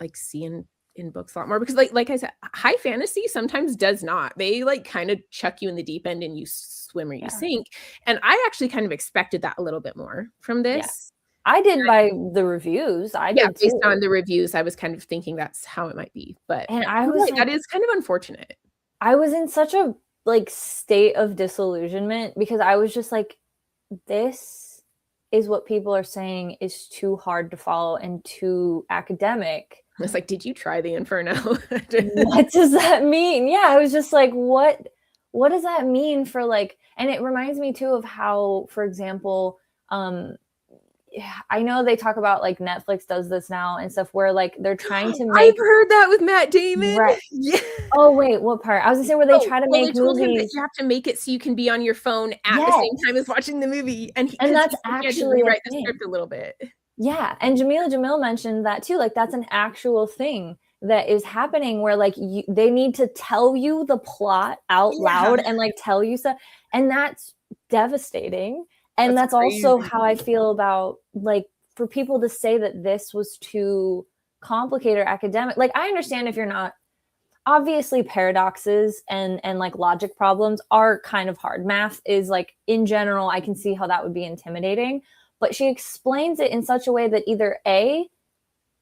like see in books a lot more, because like I said, high fantasy sometimes does not. They like kind of chuck you in the deep end and you swim or you sink. And I actually kind of expected that a little bit more from this. I did by the reviews. I did based on the reviews, I was kind of thinking that's how it might be. But and I was that is kind of unfortunate. I was in such a like state of disillusionment because I was just like, this is what people are saying is too hard to follow and too academic. It's like, did you try the Inferno? What does that mean? Yeah, I was just like, what does that mean for like, and it reminds me too of how, for example, I know they talk about like Netflix does this now and stuff where like they're trying to make. I've heard that with Matt Damon. Right. Yeah. Oh wait, what part? I was gonna say where they try to make they told movies. Him that you have to make it so you can be on your phone at the same time as watching the movie, and that's actually rewrite the script a little bit. Yeah, and Jamila Jamil mentioned that too. Like that's an actual thing that is happening where like they need to tell you the plot out loud and like tell you stuff, and that's devastating. And that's also how I feel about like for people to say that this was too complicated or academic. Like I understand if you're not, obviously paradoxes and like logic problems are kind of hard. Math is like in general, I can see how that would be intimidating, but she explains it in such a way that either A,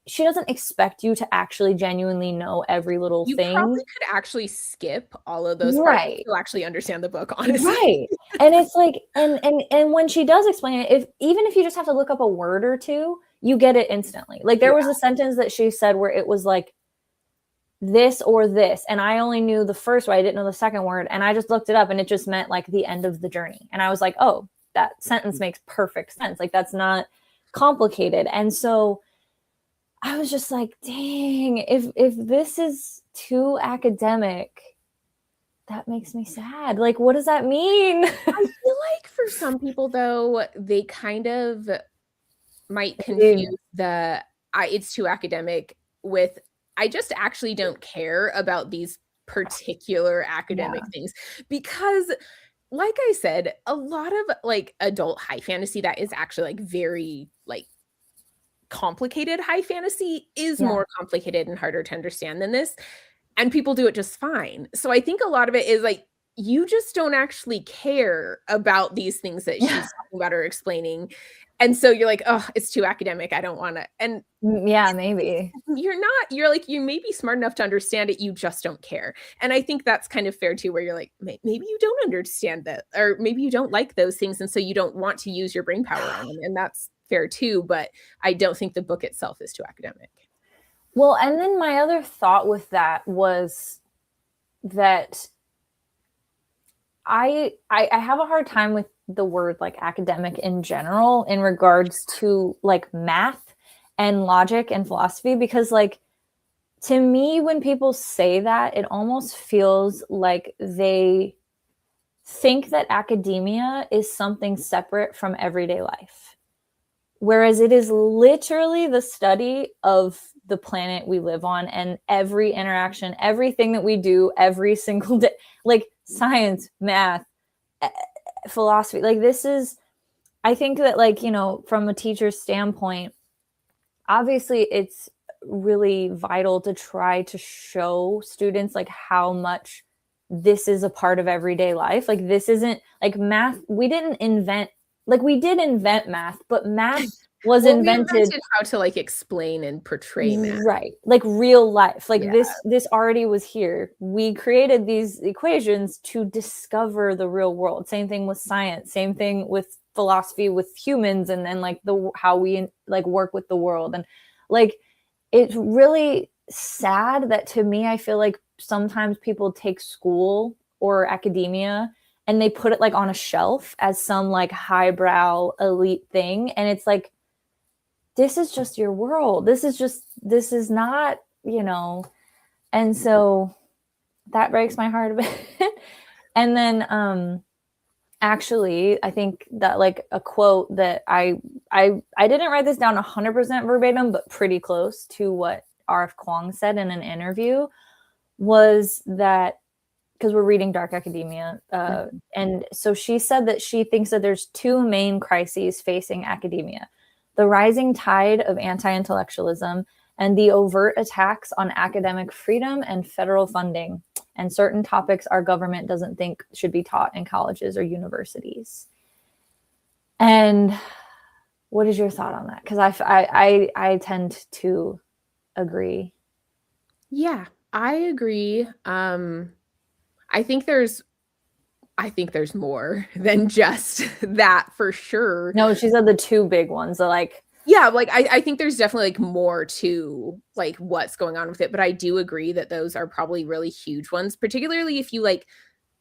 she doesn't expect you to actually genuinely know every little thing. You probably could actually skip all of those parts to actually understand the book, honestly. Right. And it's like, and when she does explain it, even if you just have to look up a word or two, you get it instantly. Like there was a sentence that she said where it was like this or this, and I only knew the first word, I didn't know the second word, and I just looked it up and it just meant like the end of the journey. And I was like, oh, that sentence makes perfect sense. Like that's not complicated. And so I was just like, dang, if this is too academic, that makes me sad. Like, what does that mean? I feel like for some people, though, they kind of might confuse it's too academic with, I just actually don't care about these particular academic things. Because, like I said, a lot of like adult high fantasy that is actually like very like complicated high fantasy is more complicated and harder to understand than this, and people do it just fine. So I think a lot of it is like you just don't actually care about these things that she's talking about or explaining. And so you're like, "Oh, it's too academic. I don't wanna." And Yeah, maybe. you're not. You're like, you may be smart enough to understand it, you just don't care. And I think that's kind of fair too, where you're like, Maybe you don't understand that, or maybe you don't like those things, and so you don't want to use your brain power on them, and that's fair too, but I don't think the book itself is too academic. Well, and then my other thought with that was that I have a hard time with the word like academic in general in regards to like math and logic and philosophy, because like to me, when people say that, it almost feels like they think that academia is something separate from everyday life. Whereas it is literally the study of the planet we live on and every interaction, everything that we do every single day, like science, math, philosophy. Like this is, I think that like, you know, from a teacher's standpoint, obviously it's really vital to try to show students like how much this is a part of everyday life. Like this isn't like math. We didn't invent, like we did invent math, but math was Well, we invented invented how to like explain and portray math. right, like real life. Like Yeah. this already was here. We created these equations to discover the real world. Same thing with science, same thing with philosophy, with humans, and then like the how we like work with the world. And like it's really sad that to me, I feel like sometimes people take school or academia and they put it like on a shelf as some like highbrow elite thing, and it's like, this is just your world. This is not, you know. And so that breaks my heart a bit. And then actually, I think that like a quote that I didn't write this down 100% verbatim, but pretty close to what R.F. Kuang said in an interview was that, because we're reading Dark Academia, and so she said that she thinks that there's two main crises facing academia: the rising tide of anti-intellectualism and the overt attacks on academic freedom and federal funding, and certain topics our government doesn't think should be taught in colleges or universities. And what is your thought on that? Because I tend to agree. Yeah, I agree. I think there's more than just that for sure. No, she said the two big ones. So like, yeah, like I think there's definitely like more to like what's going on with it, but I do agree that those are probably really huge ones, particularly if you like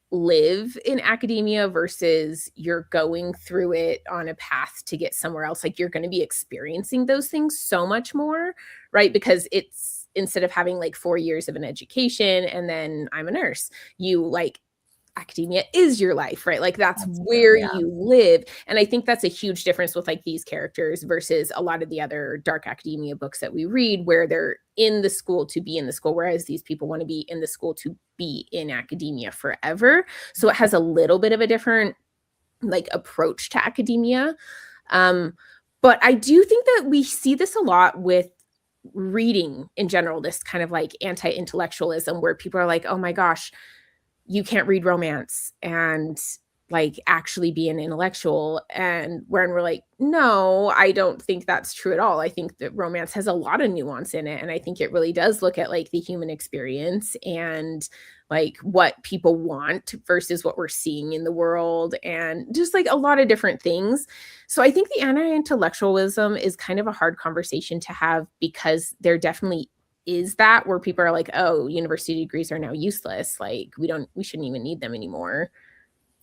live in academia versus you're going through it on a path to get somewhere else. Like you're going to be experiencing those things so much more, right? Because it's instead of having like 4 years of an education and then I'm a nurse, you like academia is your life, right? Like that's where you live. And I think that's a huge difference with like these characters versus a lot of the other dark academia books that we read where they're in the school to be in the school, whereas these people want to be in the school to be in academia forever. So it has a little bit of a different like approach to academia. But I do think that we see this a lot with reading in general, this kind of like anti-intellectualism where people are like, oh my gosh, you can't read romance and like actually be an intellectual. And when we're like, no, I don't think that's true at all. I think that romance has a lot of nuance in it. And I think it really does look at like the human experience and like what people want versus what we're seeing in the world and just like a lot of different things. So I think the anti-intellectualism is kind of a hard conversation to have because there definitely is that where people are like, oh, university degrees are now useless. Like we shouldn't even need them anymore.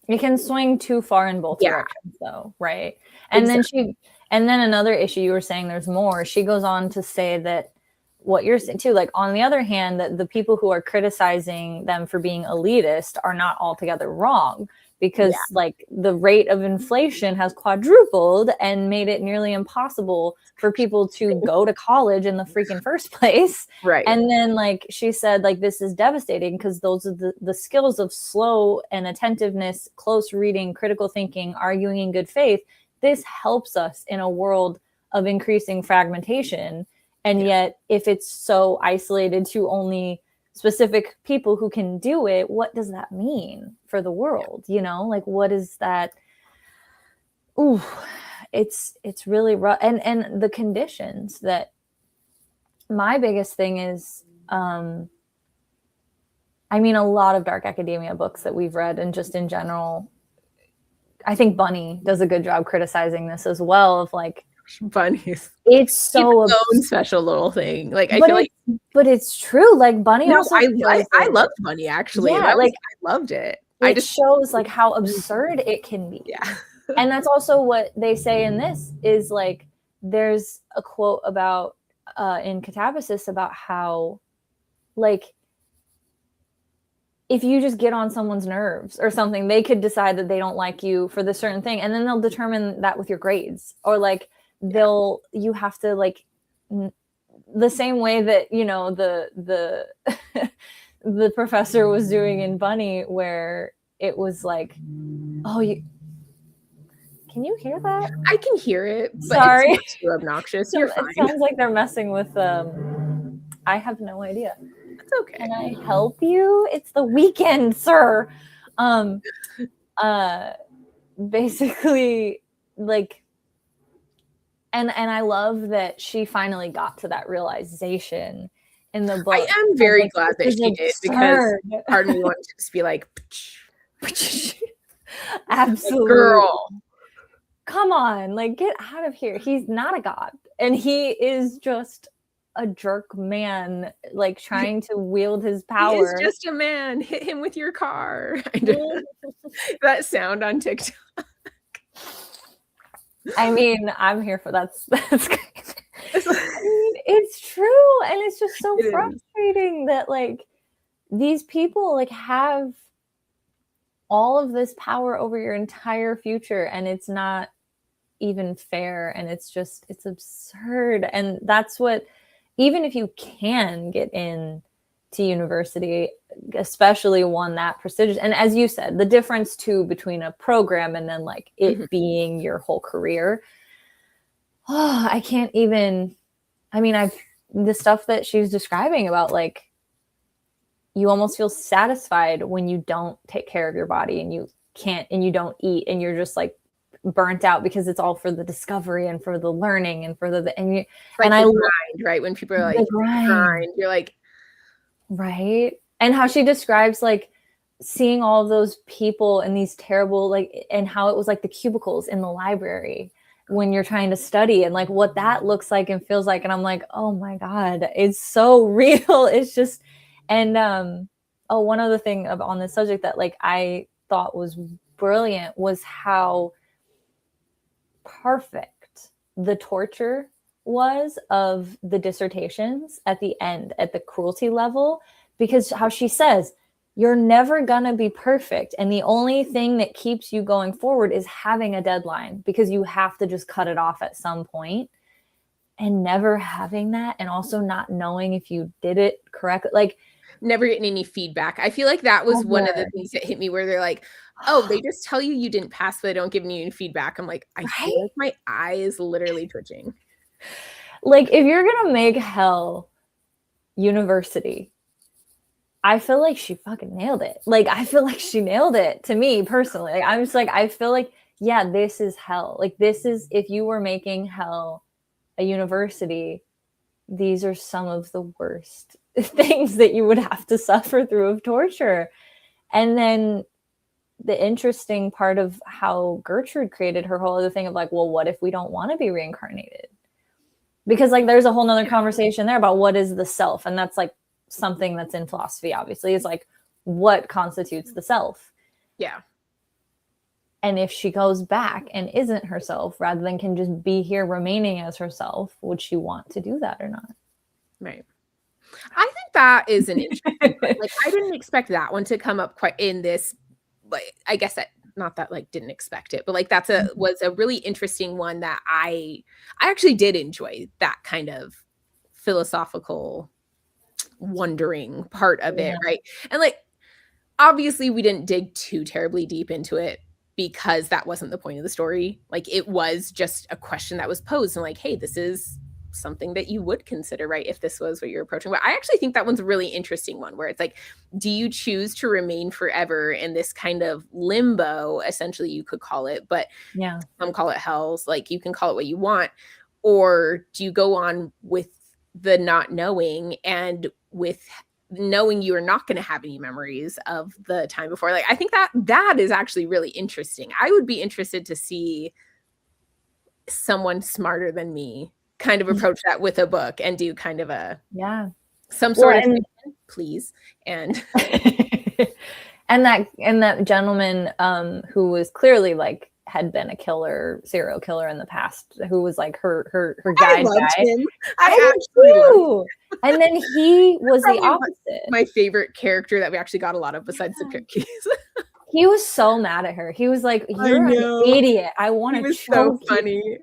It can swing too far in both directions though, right? And exactly. then another issue you were saying there's more. She goes on to say that what you're saying too, like on the other hand, that the people who are criticizing them for being elitist are not altogether wrong, because like the rate of inflation has quadrupled and made it nearly impossible for people to go to college in the freaking first place. Right. And then like she said, like this is devastating because those are the skills of slow and attentiveness, close reading, critical thinking, arguing in good faith. This helps us in a world of increasing fragmentation. And yet, if it's so isolated to only specific people who can do it, what does that mean for the world? You know, like, what is that? Ooh, it's really rough. And the conditions that, my biggest thing is, I mean, a lot of dark academia books that we've read, and just in general, I think Bunny does a good job criticizing this as well, of like, Bunnies, it's so its own special little thing. Like, I but feel like, but it's true. Like, Bunny no, also shows I loved Bunny, actually. Yeah, like, I loved it. I it just shows like how absurd it can be. Yeah. And that's also what they say in this, is like, there's a quote about in Katabasis about how, like, if you just get on someone's nerves or something, they could decide that they don't like you for this certain thing, and then they'll determine that with your grades, or like, you have to, like, the same way that, you know, the the professor was doing in Bunny, where it was like, oh, can you hear that? I can hear it, but Sorry. it's not too obnoxious. You're fine. It sounds like they're messing with I have no idea. That's okay. Can I help you? It's the weekend, sir. Basically, like, and I love that she finally got to that realization in the book. I am very glad that she did, because part of me wanted to just be like, absolutely, girl, come on, like, get out of here. He's not a god, and he is just a jerk man, like, trying to wield his power. He's just a man. Hit him with your car. That sound on TikTok. I mean, I'm here for that's great. I mean, it's true, and it's just so frustrating that, like, these people, like, have all of this power over your entire future, and it's not even fair, and it's absurd. And that's what, even if you can get in to university, especially one that prestigious, and as you said, the difference too between a program and then, like, it being your whole career. Oh, I can't even, I mean, the stuff that she was describing about, like, you almost feel satisfied when you don't take care of your body, and you can't, and you don't eat, and you're just, like, burnt out, because it's all for the discovery and for the learning and for the, and you, like, and I grind, right? When people are like, grind, you're like, right. And how she describes, like, seeing all of those people in these terrible, like, and how it was like the cubicles in the library when you're trying to study, and like what that looks like and feels like. And I'm like, oh my God, it's so real. It's just, and one other thing on this subject that, like, I thought was brilliant was how perfect the torture was of the dissertations at the end, at the cruelty level, because how she says, you're never gonna be perfect, and the only thing that keeps you going forward is having a deadline, because you have to just cut it off at some point. And never having that, and also not knowing if you did it correctly, like, never getting any feedback. I feel like that was one of the things that hit me, where they're like, oh, they just tell you didn't pass, but they don't give you any feedback. I'm like, I feel like my eye is literally twitching. Like, if you're gonna make hell university, I feel like she fucking nailed it. Like, I feel like she nailed it, to me personally. Like, I'm just like, I feel like, yeah, this is hell. Like, this is, if you were making hell a university, these are some of the worst things that you would have to suffer through of torture. And then the interesting part of how Gertrude created her whole other thing of, like, well, what if we don't want to be reincarnated? Because, like, there's a whole nother conversation there about what is the self. And that's, like, something that's in philosophy, obviously, is like, what constitutes the self? Yeah. And if she goes back and isn't herself, rather than can just be here remaining as herself, would she want to do that or not? Right. I think that is an interesting one. Like, I didn't expect that one to come up quite in this, like, I guess that, not that, like, didn't expect it, but, like, was a really interesting one that I actually did enjoy, that kind of philosophical wondering part of it, right? And, like, obviously we didn't dig too terribly deep into it, because that wasn't the point of the story. Like, it was just a question that was posed, and like, hey, this is something that you would consider, right, if this was what you're approaching. But I actually think that one's a really interesting one, where it's like, do you choose to remain forever in this kind of limbo, essentially, you could call it, but some call it hells, like, you can call it what you want, or do you go on with the not knowing, and with knowing you are not going to have any memories of the time before? Like, I think that is actually really interesting. I would be interested to see someone smarter than me kind of approach that with a book and do kind of a some sort of thing, please. And and that gentleman who was clearly like had been a serial killer in the past, who was like her guide guy. Him. I do. And then he was the opposite. My favorite character that we actually got a lot of besides the cookies. He was so mad at her. He was like, "You're an idiot. I want to choke so funny. you."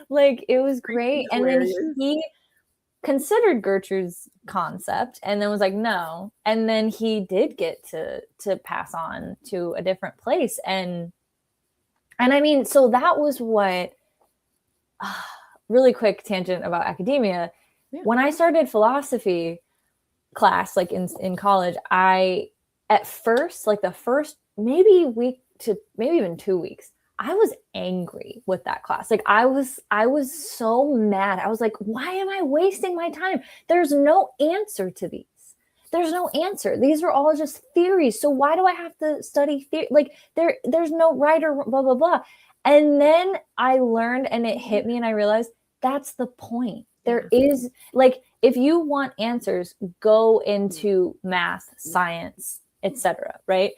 Like, it was great. And then he considered Gertrude's concept and then was like, no. And then he did get to pass on to a different place. And I mean, so that was what, really quick tangent about academia. Yeah. When I started philosophy class, like in college, at first, like the first maybe week to maybe even 2 weeks, I was angry with that class. Like, I was so mad. I was like, why am I wasting my time? There's no answer to these. There's no answer. These are all just theories. So why do I have to study theory? Like, there's no right or blah, blah, blah. And then I learned, and it hit me, and I realized that's the point. There is, like, if you want answers, go into math, science, etc., right?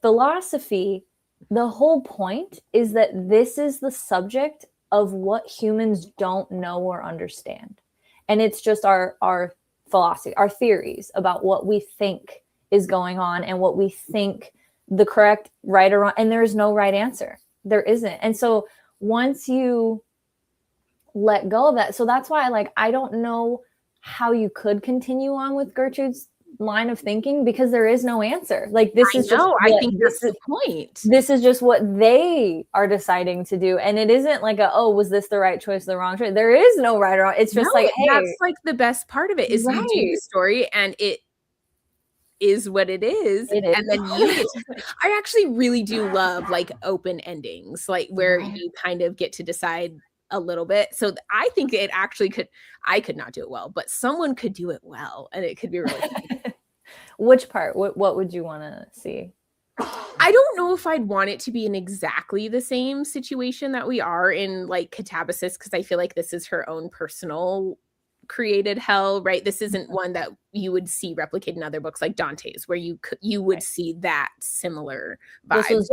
Philosophy, the whole point is that this is the subject of what humans don't know or understand. And it's just our philosophy, our theories about what we think is going on and what we think the correct right or wrong. And there is no right answer. There isn't. And so once you let go of that, so that's why I don't know how you could continue on with Gertrude's line of thinking, because there is no answer. Like, this is just I think that's the point. This is just what they are deciding to do, and it isn't like was this the right choice, the wrong choice? There is no right or wrong. It's just hey, that's like the best part of it is you do the story and it is what it is. And then you get to, I actually really do love like open endings, like where you kind of get to decide a little bit. So I think it actually I could not do it well, but someone could do it well, and it could be really fun. Which part? What would you want to see? I don't know if I'd want it to be in exactly the same situation that we are in, like, Katabasis, because I feel like this is her own personal created hell, right? This isn't one that you would see replicated in other books like Dante's, where you would see that similar vibe.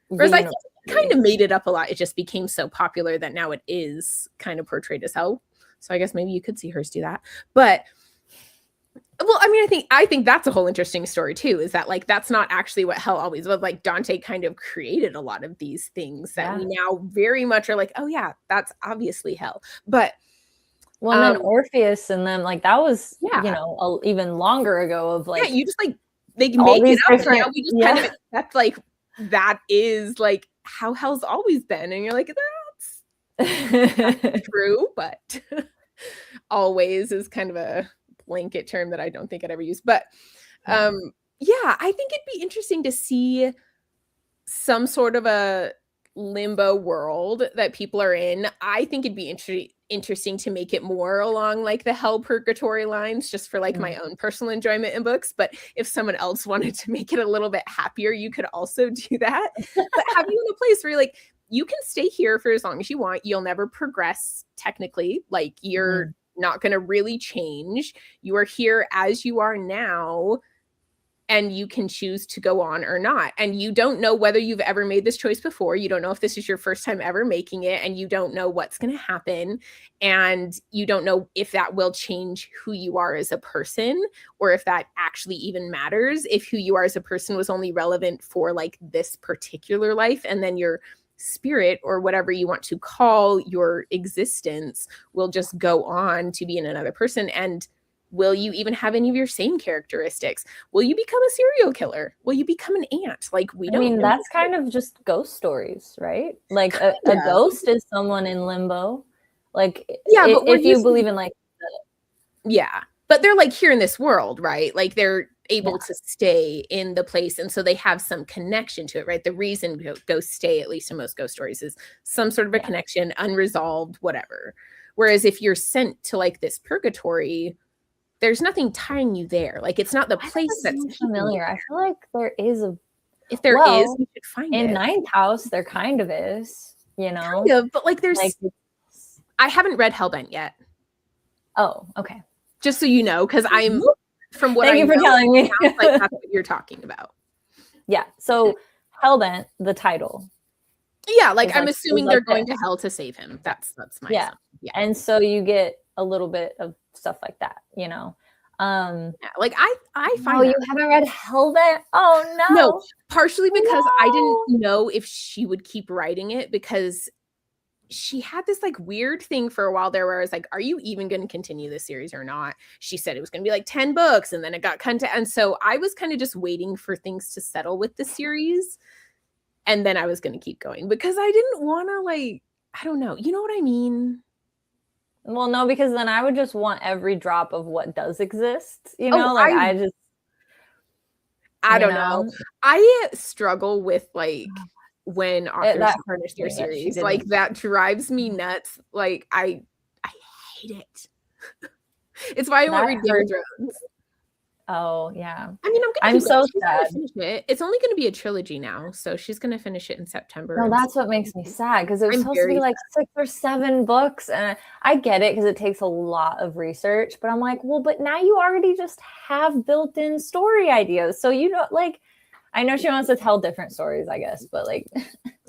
Whereas I think it kind of made it up a lot. It just became so popular that now it is kind of portrayed as hell. So I guess maybe you could see hers do that. But well, I mean, I think that's a whole interesting story too, is that like that's not actually what hell always was. Like, Dante kind of created a lot of these things that we now very much are like, oh yeah, that's obviously hell. But well, and then Orpheus, and then like that was even longer ago of like you just like they make it up, and now we just kind of accept like that is like how hell's always been, and you're like, that's true, but always is kind of a blanket term that I don't think I'd ever use. But I think it'd be interesting to see some sort of a limbo world that people are in. I think it'd be interesting to make it more along like the hell purgatory lines, just for like my own personal enjoyment in books. But if someone else wanted to make it a little bit happier, you could also do that. But have you in a place where you're like, you can stay here for as long as you want. You'll never progress technically. Like, you're not going to really change. You are here as you are now, and you can choose to go on or not. And you don't know whether you've ever made this choice before. You don't know if this is your first time ever making it, and you don't know what's going to happen. And you don't know if that will change who you are as a person, or if that actually even matters, if who you are as a person was only relevant for like this particular life, and then your spirit, or whatever you want to call your existence, will just go on to be in another person. And Will you even have any of your same characteristics? Will you become a serial killer? Will you become an ant? Like, we don't know. That's kind of just ghost stories, right? Like a ghost is someone in limbo. Like, yeah, but if you believe in like, yeah, but they're like here in this world, right? Like they're able to stay in the place, and so they have some connection to it, right? The reason ghosts stay, at least in most ghost stories, is some sort of a connection, unresolved, whatever. Whereas if you're sent to like this purgatory, there's nothing tying you there. Like it's not the place that's familiar. I feel like there is a. If there is, you should find in it. Ninth House, there kind of is, you know. Kind of, but like there's. Like, I haven't read Hellbent yet. Oh, okay. Just so you know, because I'm from what Thank you for telling me. Like that's what you're talking about. Yeah. So Hellbent, the title. Yeah, like I'm assuming they're going to hell to save him. That's my assumption. Yeah. And so you get a little bit of stuff like that, you know. Yeah, like I find. Oh, you haven't read Hellbent? Oh no. No, partially because I didn't know if she would keep writing it, because she had this like weird thing for a while there where I was like, are you even going to continue this series or not? She said it was going to be like 10 books, and then it got cut to, and so I was kind of just waiting for things to settle with the series, and then I was going to keep going, because I didn't want to, like, I don't know, you know what I mean? Well, no, because then I would just want every drop of what does exist, you know. Like I don't know. I struggle with like when authors finish their series. Like that drives me nuts. Like I hate it. It's why I won't read Game of Thrones. Oh yeah. I mean, I'm so sad. Finish it. It's only going to be a trilogy now, so she's going to finish it in September. No, that's what makes me sad, because it was supposed to be like 6 or 7 books, and I get it because it takes a lot of research. But I'm like, well, but now you already just have built-in story ideas, so you know, like, I know she wants to tell different stories, I guess, but like,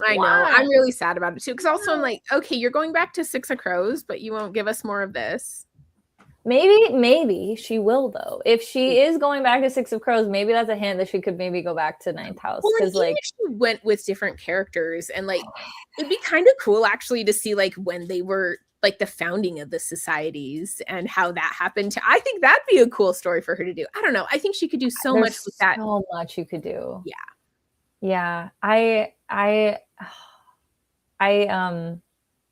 I know I'm really sad about it too, because also I'm like, okay, you're going back to Six of Crows, but you won't give us more of this. Maybe she will, though. If she is going back to Six of Crows, maybe that's a hint that she could maybe go back to Ninth House. Because like, if she went with different characters, and like, it'd be kind of cool actually to see like when they were like the founding of the societies and how that happened. I think that'd be a cool story for her to do. I don't know. I think she could do so much with that. So much you could do. Yeah. Yeah.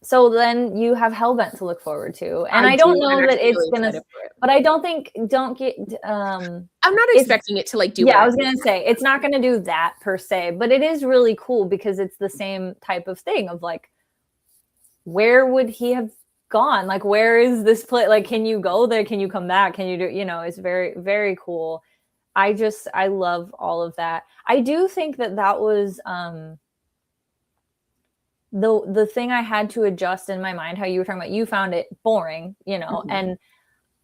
So then you have Hellbent to look forward to, and I don't know that it's gonna, but I don't get. I'm not expecting it to like do. Yeah, I was gonna say it's not gonna do that per se, but it is really cool because it's the same type of thing of like, where would he have gone? Like, where is this place? Like, can you go there? Can you come back? Can you do? You know, it's very, very cool. I love all of that. I do think that was. The thing I had to adjust in my mind, how you were talking about, you found it boring, you know, and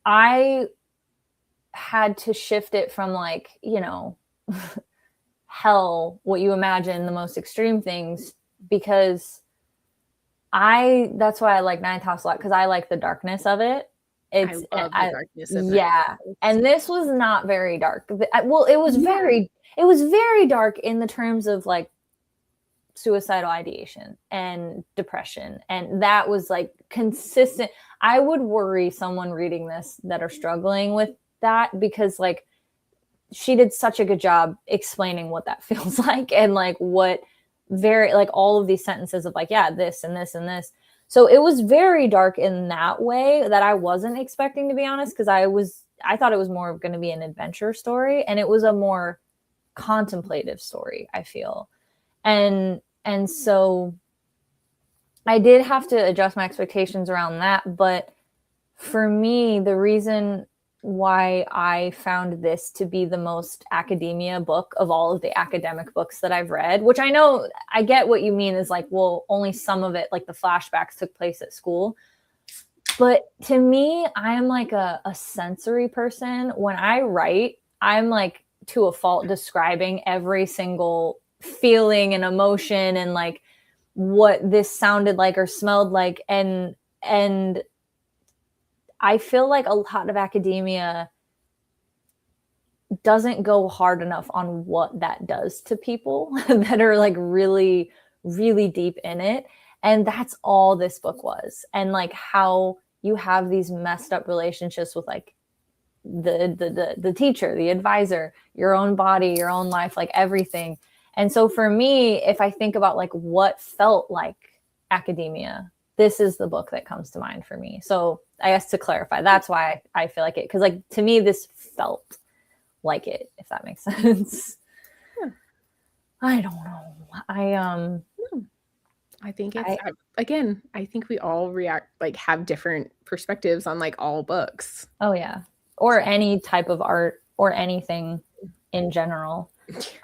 I had to shift it from like, you know, hell, what you imagine, the most extreme things, because that's why I like Ninth House a lot, because I like the darkness of it. I love the darkness of it. Yeah. And this was not very dark. Well, it was very dark in the terms of like suicidal ideation and depression, and that was like consistent. I would worry someone reading this that are struggling with that, because like she did such a good job explaining what that feels like, and like what very like all of these sentences of like, yeah, this and this and this. So it was very dark in that way that I wasn't expecting, to be honest, because I thought it was more going to be an adventure story, and it was a more contemplative story, I feel. And so I did have to adjust my expectations around that. But for me, the reason why I found this to be the most academia book of all of the academic books that I've read, which I know, I get what you mean is like, well, only some of it, like the flashbacks took place at school. But to me, I'm like a sensory person. When I write, I'm like to a fault describing every single feeling and emotion and like what this sounded like or smelled like, and I feel like a lot of academia doesn't go hard enough on what that does to people that are like really, really deep in it. And that's all this book was. And like how you have these messed up relationships with like the teacher, the advisor, your own body, your own life, like everything. And so for me, if I think about like what felt like academia, this is the book that comes to mind for me. So I guess to clarify, that's why I feel like it, because like to me this felt like it, if that makes sense. I don't know. I think it's again, I think we all have different perspectives on like all books. Oh yeah. Or any type of art or anything in general.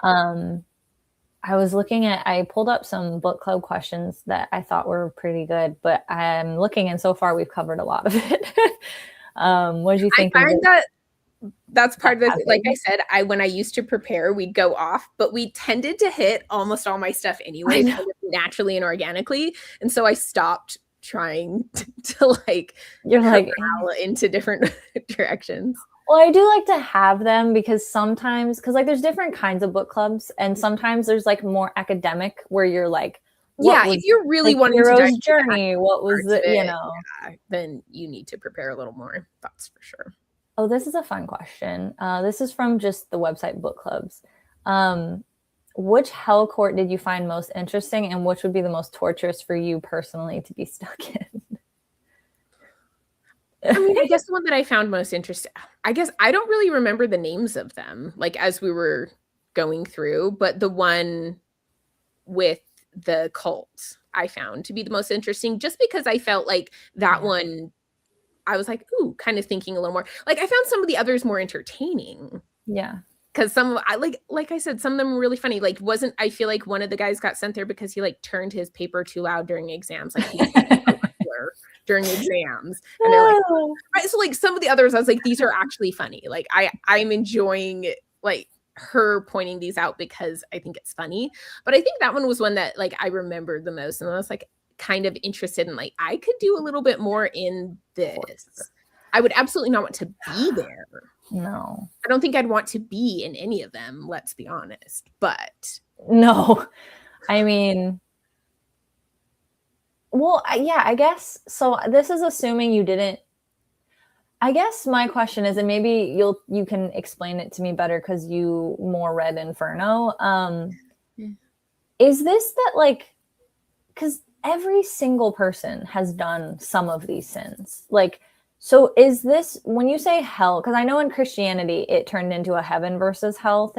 I was I pulled up some book club questions that I thought were pretty good, but I'm looking and so far we've covered a lot of it. What do you think? I find that's part of it. Like I said, when I used to prepare, we'd go off, but we tended to hit almost all my stuff anyway, kind of naturally and organically. And so I stopped trying to like into different directions. Well, I do like to have them because sometimes, because like there's different kinds of book clubs, and sometimes there's like more academic where you're like, if you're really like wanting hero's to journey, what was it, you know? Yeah, then you need to prepare a little more. That's for sure. Oh, this is a fun question. This is from just the website book clubs. Which hell court did you find most interesting, and which would be the most torturous for you personally to be stuck in? I mean, I guess the one that I found most interesting, I guess I don't really remember the names of them, like as we were going through, but the one with the cult I found to be the most interesting, just because I felt like that one, I was like, ooh, kind of thinking a little more. Like I found some of the others more entertaining. Yeah. Because some, like I said, some of them were really funny. Like I feel like one of the guys got sent there because he like turned his paper too loud during exams. Like he during exams. And they're like, right. So like some of the others, I was like, these are actually funny. Like I'm enjoying like her pointing these out because I think it's funny. But I think that one was one that like I remembered the most. And I was like kind of interested in like, I could do a little bit more in this. I would absolutely not want to be there. No. I don't think I'd want to be in any of them, let's be honest. But no. I mean, well, yeah, I guess so. This is assuming you didn't. I guess my question is, and maybe you can explain it to me better because you more read Inferno. Is this that like, because every single person has done some of these sins, like, so is this, when you say hell, because I know in Christianity it turned into a heaven versus hell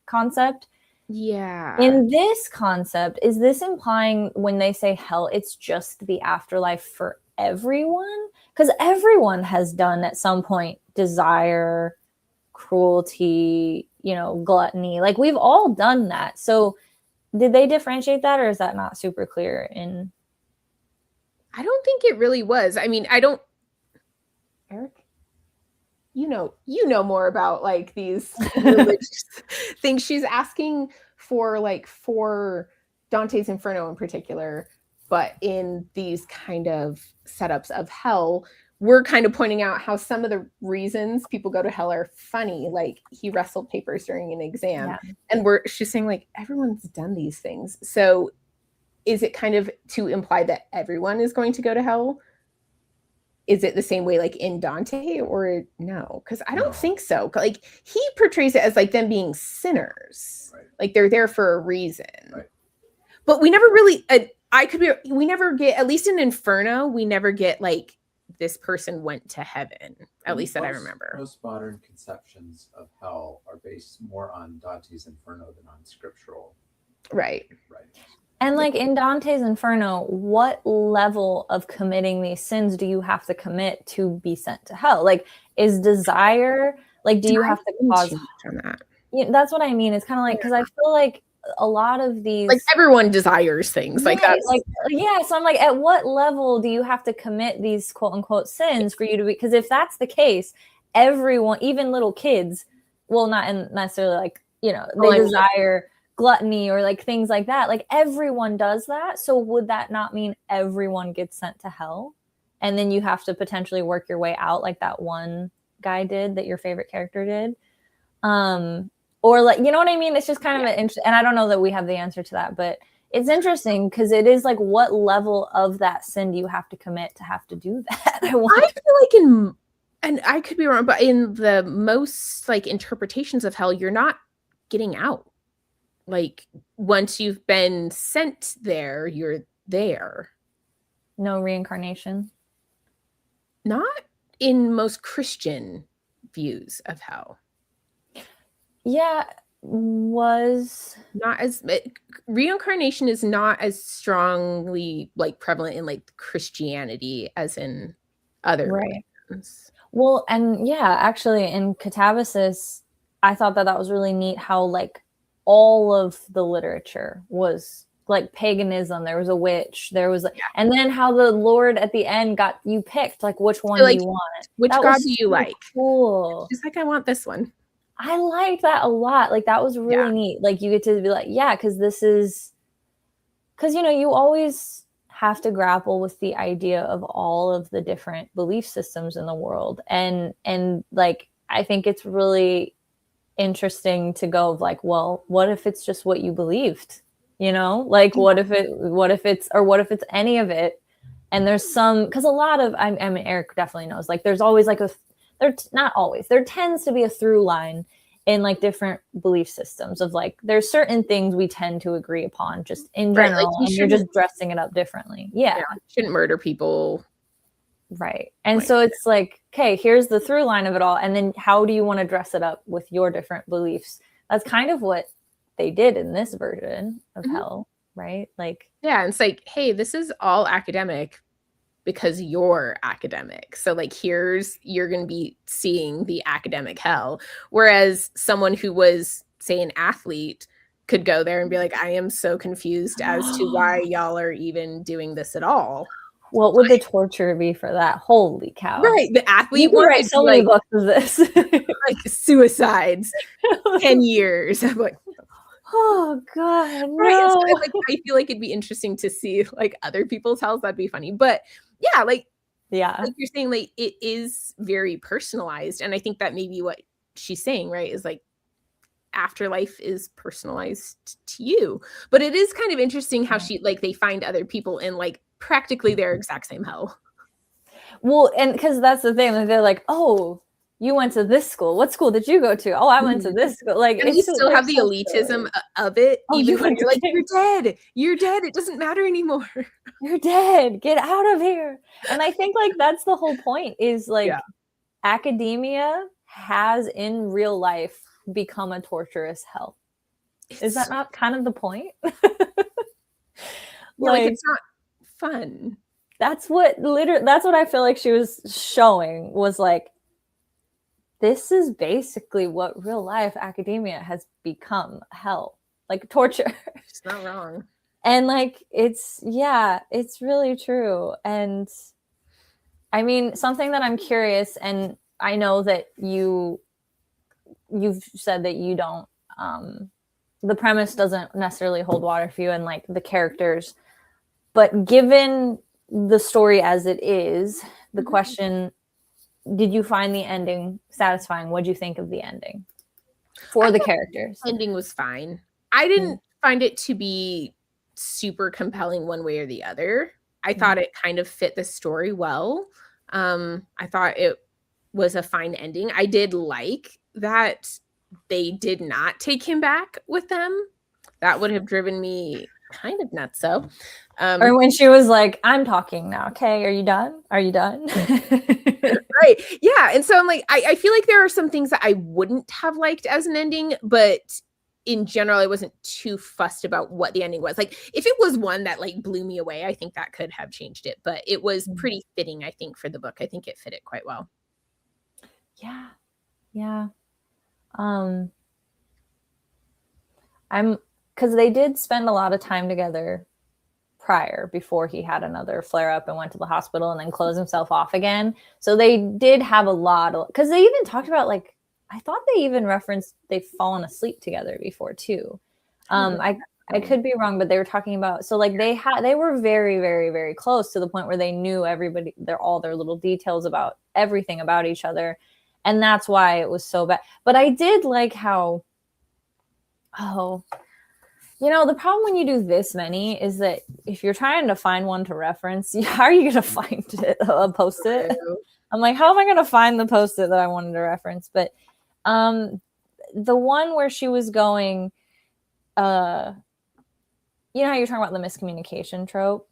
concept. Yeah. In this concept, is this implying when they say hell, it's just the afterlife for everyone? Because everyone has done at some point desire, cruelty, gluttony. Like we've all done that. So did they differentiate that, or is that not super clear in? I don't think it really was. I mean, Eric, you know more about like these religious things. She's asking for Dante's Inferno in particular, but in these kind of setups of hell, we're kind of pointing out how some of the reasons people go to hell are funny. Like he wrestled papers during an exam, and she's saying like everyone's done these things. So is it kind of to imply that everyone is going to go to hell? Is it the same way like in Dante, or no? Because I don't think so. Like he portrays it as like them being sinners, like they're there for a reason. But we never really, we never get, at least in Inferno, we never get like this person went to heaven, at least that I remember. Most modern conceptions of hell are based more on Dante's Inferno than on scriptural. Right. And like in Dante's Inferno, what level of committing these sins do you have to commit to be sent to hell? Like, is desire, like, do you have to cause on that? Yeah, that's what I mean. It's kind of like, because I feel like a lot of these, like everyone desires things like that. Like, yeah. So I'm like, at what level do you have to commit these quote unquote sins for you to be? Because if that's the case, everyone, even little kids, well, not necessarily like, they desire gluttony or like things like that. Like everyone does that. So would that not mean everyone gets sent to hell? And then you have to potentially work your way out like that one guy did, that your favorite character did. Or like, you know what I mean? It's just kind of an interesting, and I don't know that we have the answer to that, but it's interesting because it is like, what level of that sin do you have to commit to have to do that? I feel like And I could be wrong, but in the most like interpretations of hell, you're not getting out. Like once you've been sent there, you're there. No reincarnation. Not in most Christian views of hell. Yeah, was not as reincarnation is not as strongly like prevalent in like Christianity as in other religions. Well, and yeah, actually in Katabasis, I thought that was really neat how like all of the literature was like paganism. There was a witch. There was, and then how the Lord at the end got you picked, like which one do you want? Which God do you like? Cool. She's like, I want this one. I liked that a lot. Like that was really neat. Like you get to be like, yeah, because this is, because you always have to grapple with the idea of all of the different belief systems in the world, and like I think it's really interesting to go of like, well, what if it's just what you believed? Like what if it's any of it? And there's some, because a lot of, I mean, Eric definitely knows, like there's always like there tends to be a through line in like different belief systems of like there's certain things we tend to agree upon just in general, like and you're just dressing it up differently. Yeah, shouldn't murder people. Right. And so it's like, okay, here's the through line of it all. And then how do you want to dress it up with your different beliefs? That's kind of what they did in this version of hell, right? Like, yeah, it's like, hey, this is all academic because you're academic. So like you're going to be seeing the academic hell. Whereas someone who was, say, an athlete could go there and be like, I am so confused as to why y'all are even doing this at all. What would the torture be for that? Holy cow. Right. The athlete you could write so many books of this. Like suicides. 10 years. I'm like, oh God. Right. No. So I feel like it'd be interesting to see like other people's hells. That'd be funny. But yeah, like you're saying, like it is very personalized. And I think that maybe what she's saying, right, is like afterlife is personalized to you. But it is kind of interesting how she like they find other people in like practically their exact same hell. Well, and because that's the thing, they're like, oh, you went to this school. What school did you go to? Oh, I went to this school. Like, and you still have the elitism of it, even when you're like, you're dead. You're dead. It doesn't matter anymore. You're dead. Get out of here. And I think like that's the whole point is like academia has in real life become a torturous hell. Is that not kind of the point? like it's not fun. That's what I feel like she was showing was like, this is basically what real life academia has become, hell, like torture. It's not wrong. And like, it's really true. And I mean, something that I'm curious, and I know that you've said that you don't, the premise doesn't necessarily hold water for you and like the characters, but given the story as it is, the question, did you find the ending satisfying? What'd you think of the ending for the characters? The ending was fine. I didn't find it to be super compelling one way or the other. I thought it kind of fit the story well. I thought it was a fine ending. I did like that they did not take him back with them. That would have driven me kind of nuts. So, or when she was like, I'm talking now. Okay. Are you done? Are you done? Right. Yeah. And so I'm like, I feel like there are some things that I wouldn't have liked as an ending, but in general, I wasn't too fussed about what the ending was. Like if it was one that like blew me away, I think that could have changed it, but it was pretty fitting, I think, for the book. I think it fit it quite well. Yeah. Yeah. Because they did spend a lot of time together prior before he had another flare up and went to the hospital and then closed himself off again. So they did have a lot of, because they even talked about like, I thought they even referenced they've fallen asleep together before too. I could be wrong, but they were talking about, so like they were very, very, very close to the point where they knew everybody, all their little details about everything about each other. And that's why it was so bad. But I did like how, You know, the problem when you do this many is that if you're trying to find one to reference, how are you going to find it, post-it? I'm like, how am I going to find the post-it that I wanted to reference? But the one where she was going, you know how you're talking about the miscommunication trope?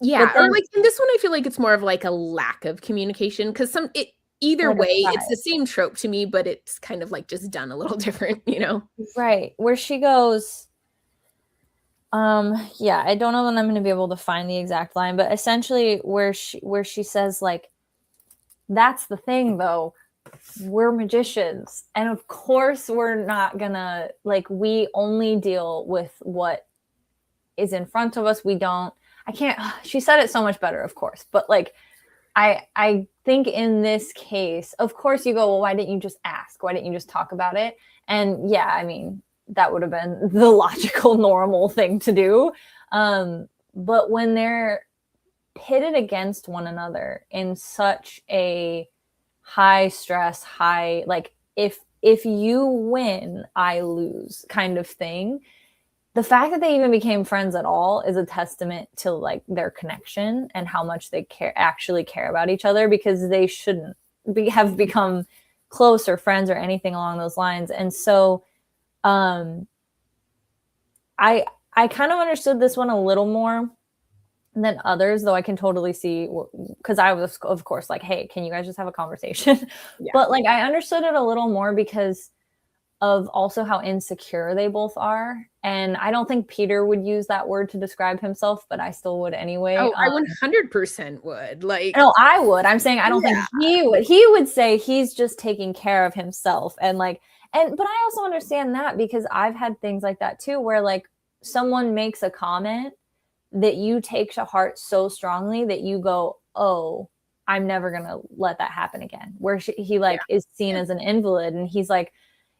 Yeah, or like in this one, I feel like it's more of like a lack of communication because either way, it's the same trope to me, but it's kind of like just done a little different, you know? Right. Where she goes, yeah, I don't know when I'm going to be able to find the exact line, but essentially where she says like, that's the thing though, we're magicians. And of course we're not gonna, like, we only deal with what is in front of us. She said it so much better, of course, but like, I think in this case, of course you go, well, why didn't you just ask? Why didn't you just talk about it? And yeah, I mean, that would have been the logical, normal thing to do. But when they're pitted against one another in such a high stress, like if you win, I lose kind of thing, the fact that they even became friends at all is a testament to like their connection and how much they actually care about each other, because they shouldn't have become close or friends or anything along those lines. And so I kind of understood this one a little more than others, though I can totally see, because I was of course like, hey, can you guys just have a conversation? Yeah. But like I understood it a little more because of also how insecure they both are. And I don't think Peter would use that word to describe himself, but I still would anyway. Oh, I 100% would. Like, no, I would. I'm saying I don't think he would. He would say he's just taking care of himself. And like, but I also understand that because I've had things like that too, where like someone makes a comment that you take to heart so strongly that you go, oh, I'm never going to let that happen again. Where he like is seen as an invalid, and he's like,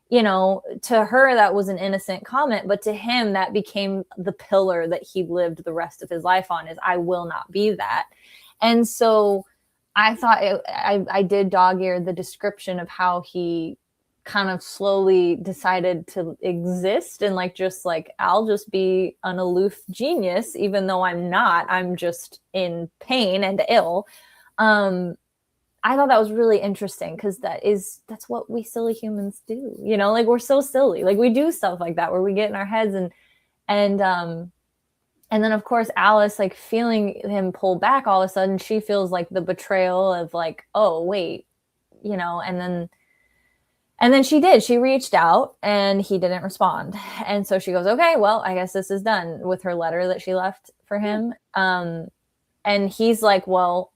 you know, to her, that was an innocent comment, but to him, that became the pillar that he lived the rest of his life on, is I will not be that. And so I thought I did dog ear the description of how he kind of slowly decided to exist and like, just like, I'll just be an aloof genius, even though I'm not, I'm just in pain and ill. I thought that was really interesting because that's what we silly humans do, you know, like we're so silly, like we do stuff like that where we get in our heads, and then of course Alice, like feeling him pull back, all of a sudden she feels like the betrayal of like, oh wait, you know, and then she reached out and he didn't respond, and so she goes, okay, well, I guess this is done, with her letter that she left for him. And he's like, well,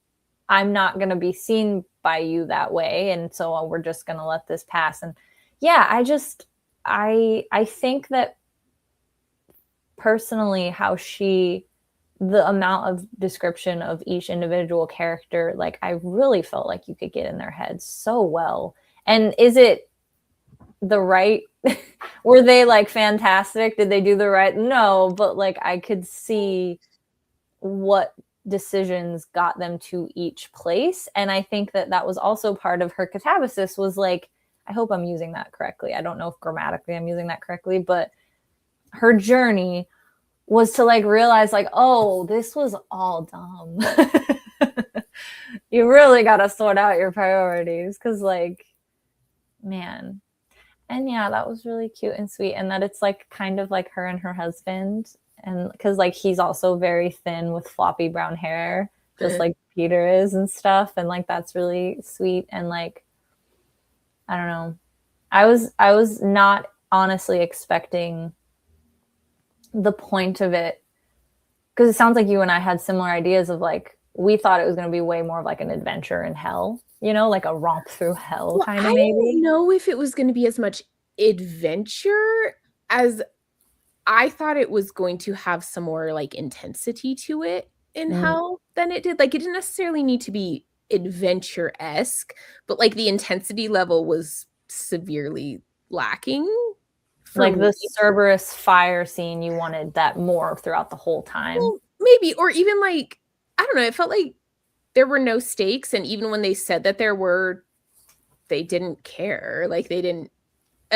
I'm not going to be seen by you that way. And so we're just going to let this pass. And yeah, I think that personally, how the amount of description of each individual character, like I really felt like you could get in their heads so well. And is it the right, were they like fantastic? Did they do the right? No, but like I could see what decisions got them to each place. And I think that was also part of her Katabasis, was like, I hope I'm using that correctly, I don't know if grammatically I'm using that correctly, but her journey was to like realize like, oh, this was all dumb. You really got to sort out your priorities, because like, man. And yeah, that was really cute and sweet. And that it's like kind of like her and her husband, and because like he's also very thin with floppy brown hair, just like Peter is and stuff, and like that's really sweet. And like, I don't know, I was not honestly expecting the point of it, because it sounds like you and I had similar ideas of like, we thought it was going to be way more of like an adventure in hell, you know, like a romp through hell kind of. Maybe I don't know if it was going to be as much adventure as I thought it was going to have some more like intensity to it in hell than it did. Like it didn't necessarily need to be adventure-esque, but like the intensity level was severely lacking. Like the Cerberus fire scene, you wanted that more throughout the whole time. Well, maybe, or even like, I don't know, it felt like there were no stakes, and even when they said that there were, they didn't care. Like they didn't,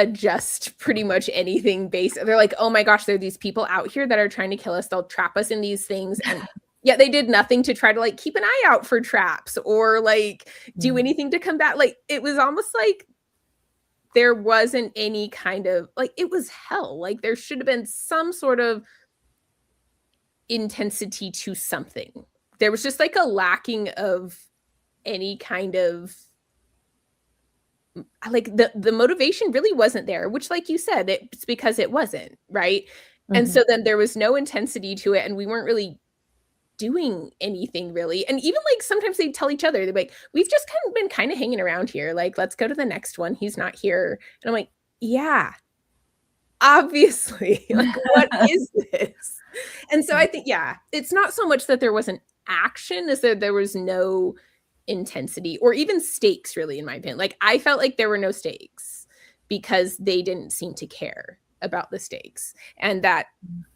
adjust pretty much anything based. They're like, oh my gosh, there are these people out here that are trying to kill us. They'll trap us in these things. And yet they did nothing to try to like keep an eye out for traps or like do anything to combat. Like it was almost like there wasn't any kind of like, it was hell. Like there should have been some sort of intensity to something. There was just like a lacking of any kind of like the motivation really wasn't there, which like you said, it's because it wasn't, right? And so then there was no intensity to it and we weren't really doing anything really. And even like sometimes they tell each other, they're like, we've just been kind of hanging around here, like let's go to the next one, he's not here. And I'm like, yeah, obviously. Like what is this? And so I think, yeah, it's not so much that there wasn't action as that there was no intensity or even stakes really, in my opinion. Like I felt like there were no stakes because they didn't seem to care about the stakes. And that,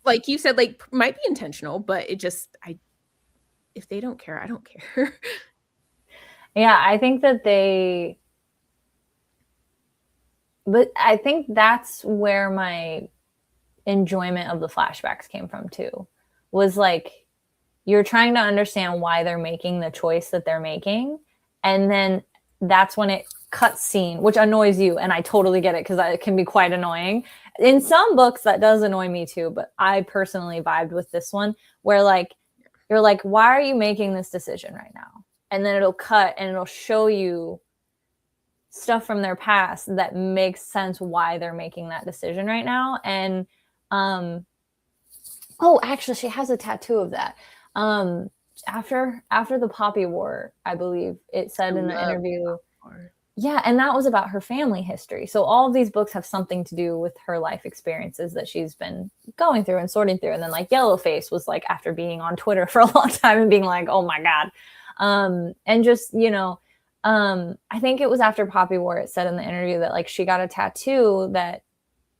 like you said, like might be intentional, but it just, if they don't care, I don't care. Yeah, I think that but I think that's where my enjoyment of the flashbacks came from too, was like, you're trying to understand why they're making the choice that they're making. And then that's when it cuts scene, which annoys you. And I totally get it because it can be quite annoying. In some books that does annoy me too, but I personally vibed with this one where like, you're like, why are you making this decision right now? And then it'll cut and it'll show you stuff from their past that makes sense why they're making that decision right now. And, oh, actually she has a tattoo of that. After the Poppy War, I believe it said in the interview. Yeah, and that was about her family history. So all of these books have something to do with her life experiences that she's been going through and sorting through. And then like Yellowface was like after being on Twitter for a long time and being like, oh my God. And just, you know, I think it was after Poppy War, it said in the interview that like she got a tattoo that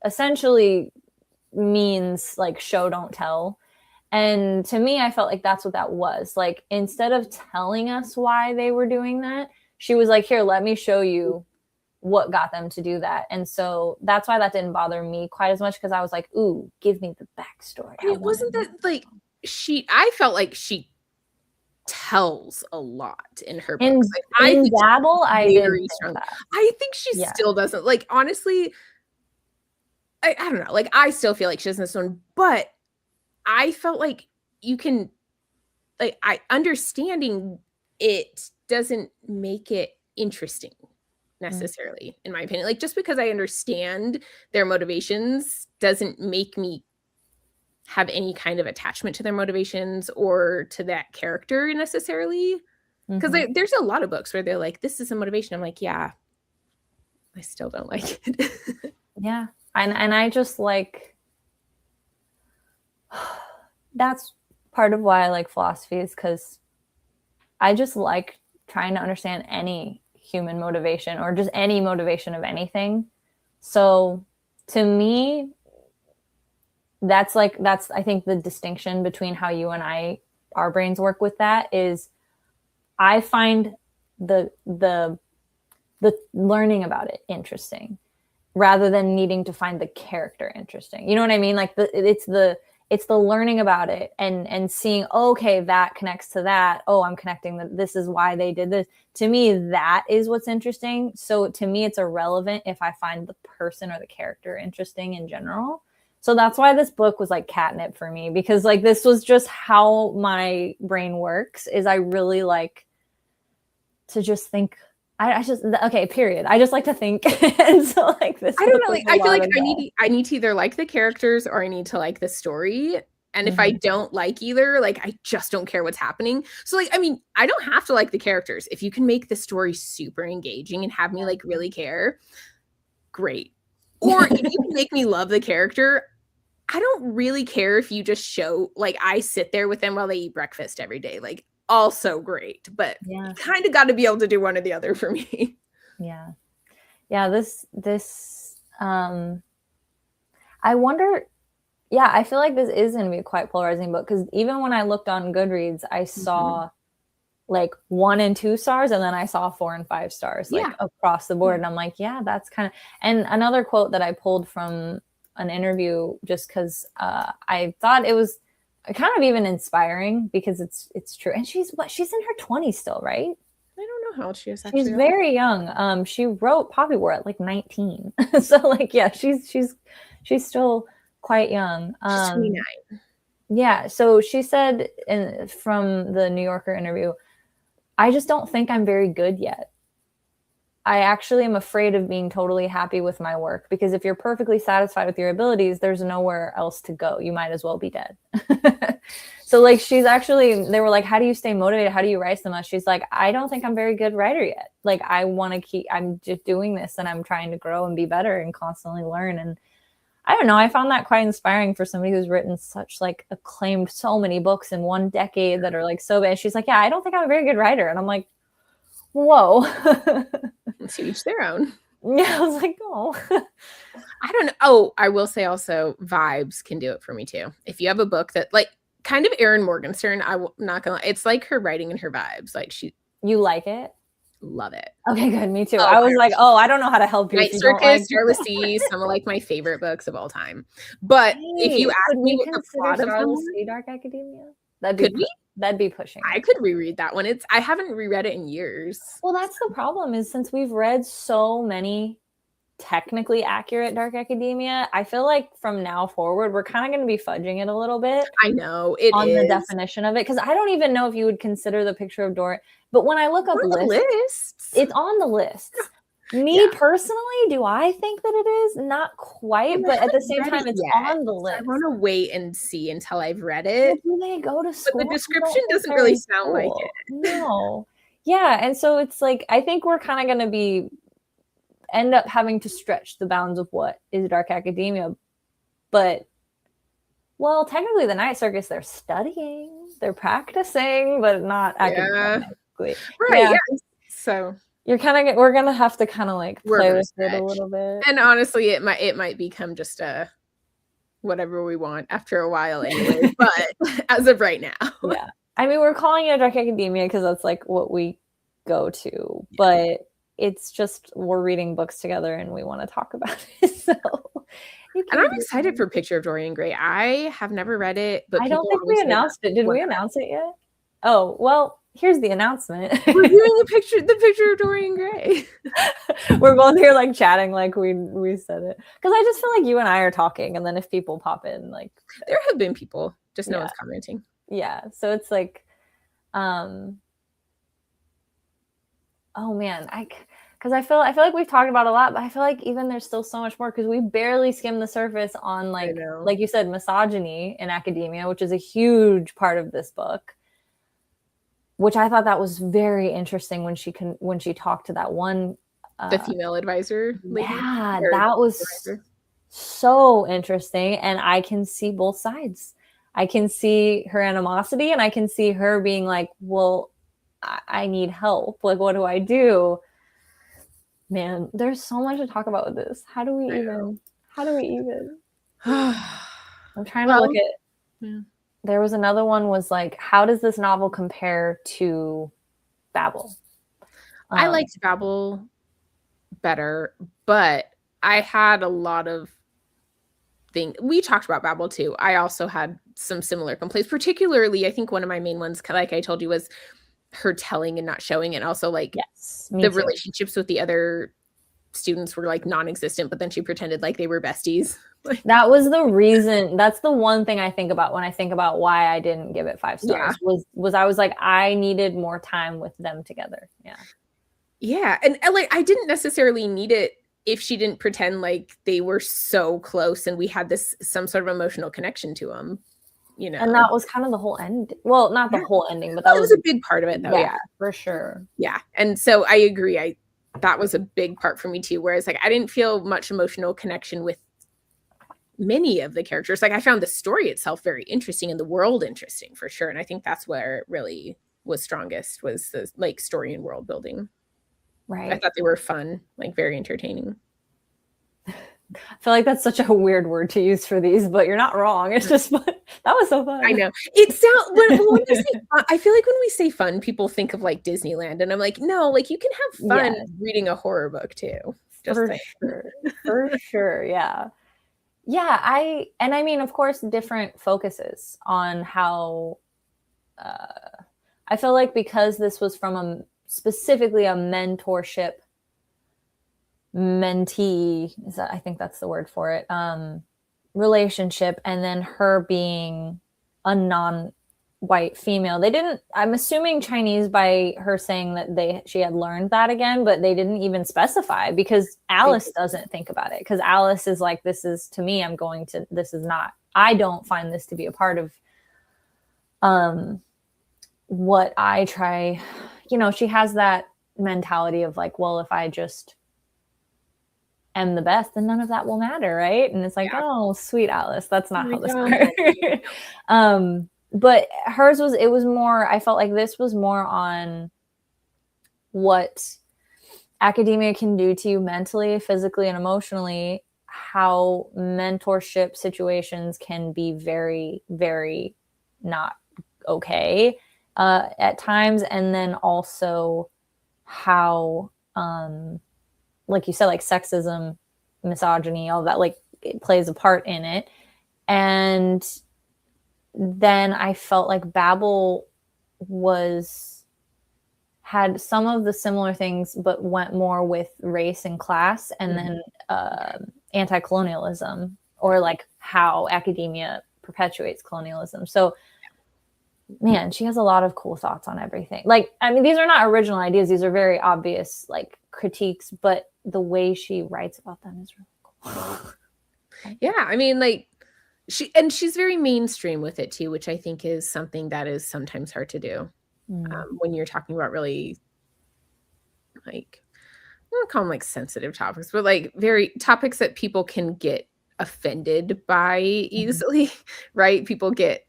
essentially means like show don't tell. And to me, I felt like that's what that was. Like, instead of telling us why they were doing that, she was like, here, let me show you what got them to do that. And so that's why that didn't bother me quite as much, because I was like, ooh, give me the backstory. It wasn't that like I felt like she tells a lot in her books. Like, in Dabble, I did strong. I think she still doesn't. Like, honestly, I don't know. Like, I still feel like she doesn't this one, but I felt like you can, like, understanding it doesn't make it interesting necessarily, in my opinion. Like, just because I understand their motivations doesn't make me have any kind of attachment to their motivations or to that character necessarily. Because there's a lot of books where they're like, this is a motivation. I'm like, yeah, I still don't like it. Yeah. And I just like, that's part of why I like philosophy, is because I just like trying to understand any human motivation or just any motivation of anything. So to me, that's I think the distinction between how you and our brains work with that is I find the learning about it interesting rather than needing to find the character interesting. You know what I mean? Like it's the learning about it and seeing, oh, okay, that connects to that. Oh, I'm connecting that. This is why they did this. To me, that is what's interesting. So to me, it's irrelevant if I find the person or the character interesting in general. So that's why this book was like catnip for me, because like this was just how my brain works, is I really like to just think. Okay, period. I just like to think. And so like this, I don't know. Like, I feel like I need to either like the characters or I need to like the story. And if I don't like either, like, I just don't care what's happening. So like, I mean, I don't have to like the characters. If you can make the story super engaging and have me like really care, great. Or if you can make me love the character, I don't really care if you just show, like, I sit there with them while they eat breakfast every day. Like, also great, but kind of got to be able to do one or the other for me. Yeah. This I wonder, I feel like this is going to be a quite polarizing book, because even when I looked on Goodreads, I saw like 1 and 2 stars, and then I saw 4 and 5 stars like across the board. And I'm like, yeah, that's kind of. And another quote that I pulled from an interview, just because I thought it was kind of even inspiring, because it's true. And she's in her 20s still, right? I don't know how old she is actually. She's very young. She wrote Poppy War at like 19. So like, yeah, she's still quite young. She's 29. Yeah. So she said from the New Yorker interview, I just don't think I'm very good yet. I actually am afraid of being totally happy with my work, because if you're perfectly satisfied with your abilities, there's nowhere else to go. You might as well be dead. So like, they were like, how do you stay motivated? How do you write so much? She's like, I don't think I'm a very good writer yet. Like, I'm just doing this, and I'm trying to grow and be better and constantly learn. And I don't know, I found that quite inspiring for somebody who's written such like acclaimed so many books in one decade that are like so bad. She's like, yeah, I don't think I'm a very good writer. And I'm like, whoa. To each their own. Yeah, I was like, oh. I don't know. Oh, I will say also, vibes can do it for me too. If you have a book that, like, kind of Erin Morgenstern, I'm not gonna lie, it's like her writing and her vibes. Like, you like it? Love it. Okay, good. Me too. I was like, oh, I don't know how to help you. Night Circus, Starless Sea, some of like my favorite books of all time. But if you ask me what the plot of Starless Sea Dark Academia, that'd be pushing. I could reread that one. I haven't reread it in years. Well, that's the problem, is since we've read so many technically accurate Dark Academia, I feel like from now forward we're kind of going to be fudging it a little bit. I know it on is. The definition of it, because I don't even know if you would consider the picture of Dorian, but when I look up lists, it's on the lists. Me personally, do I think that it is? Not quite, but at the same time, it's on the list. I want to wait and see until I've read it. Well, do they go to school? But the description doesn't really sound like it. No. Yeah, and so it's like, I think we're kind of going to end up having to stretch the bounds of what is Dark Academia. But, well, technically the Night Circus, they're studying, they're practicing, but not academically. Right, yeah. So we're gonna have to kind of like play with it a little bit. And honestly, it might become just a whatever we want after a while anyway. But as of right now. Yeah. I mean, we're calling it Dark Academia because that's like what we go to. But it's just, we're reading books together and we want to talk about it. So and I'm excited for Picture of Dorian Gray. I have never read it, but I don't think we announced it. Did we announce it yet? Oh, well, here's the announcement. We're doing the picture of Dorian Gray. We're both here like chatting like we said it. Because I just feel like you and I are talking, and then if people pop in, like, there have been people, just no one's commenting. Yeah. So it's like, oh man, because I feel like we've talked about a lot, but I feel like even there's still so much more, because we barely skimmed the surface on like you said, misogyny in academia, which is a huge part of this book. Which I thought that was very interesting when she talked to that one, the female advisor lady. Yeah, that was so interesting, and I can see both sides. I can see her animosity, and I can see her being like, "Well, I need help. Like, what do I do?" Man, there's so much to talk about with this. How do we even? I'm trying to look at. Yeah. There was another one, was like, how does this novel compare to Babel? I liked Babel better, but I had a lot of things. We talked about Babel too. I also had some similar complaints, particularly, I think one of my main ones, like I told you, was her telling and not showing, and also like the relationships with the other students were like non-existent, but then she pretended like they were besties. That was the reason. That's the one thing I think about when I think about why I didn't give it 5 stars. Was I was like, I needed more time with them together. Yeah, and like I didn't necessarily need it if she didn't pretend like they were so close and we had some sort of emotional connection to them, you know. And that was kind of the whole end. Well, not the whole ending, but that was a big part of it, though. Yeah, for sure. Yeah, and so I agree. That was a big part for me too. Whereas like I didn't feel much emotional connection with many of the characters. Like I found the story itself very interesting and the world interesting for sure. And I think that's where it really was strongest, was the like story and world building. Right. I thought they were fun, like very entertaining. I feel like that's such a weird word to use for these, but you're not wrong. It's just fun. That was so fun. I know. It sounds when you say fun, I feel like when we say fun, people think of like Disneyland, and I'm like, no, like you can have fun reading a horror book too. Just for sure. For sure. Yeah. Yeah. I mean, of course, different focuses on how I feel like because this was from specifically a mentorship mentee, I think that's the word for it, relationship, and then her being a non-white female. They didn't, I'm assuming Chinese by her saying that she had learned that again, but they didn't even specify because Alice doesn't think about it. Because Alice is like, this is, to me, this is not, I don't find this to be a part of what I try, she has that mentality of like, well, if I just am the best, then none of that will matter, right? And it's like, oh, sweet Alice, that's not how this works. But hers was, it was more, I felt like this was more on what academia can do to you mentally, physically, and emotionally, how mentorship situations can be very, very not okay at times. And then also how, like you said, like sexism, misogyny, all that, like it plays a part in it. And then I felt like Babel had some of the similar things, but went more with race and class, and then anti-colonialism, or like how academia perpetuates colonialism. So man, she has a lot of cool thoughts on everything. Like, I mean, these are not original ideas. These are very obvious, like, critiques, but the way she writes about them is really cool. Yeah, I mean, like, she's very mainstream with it too, which I think is something that is sometimes hard to do when you're talking about really, like, I don't call them like sensitive topics, but like very topics that people can get offended by easily, right? People get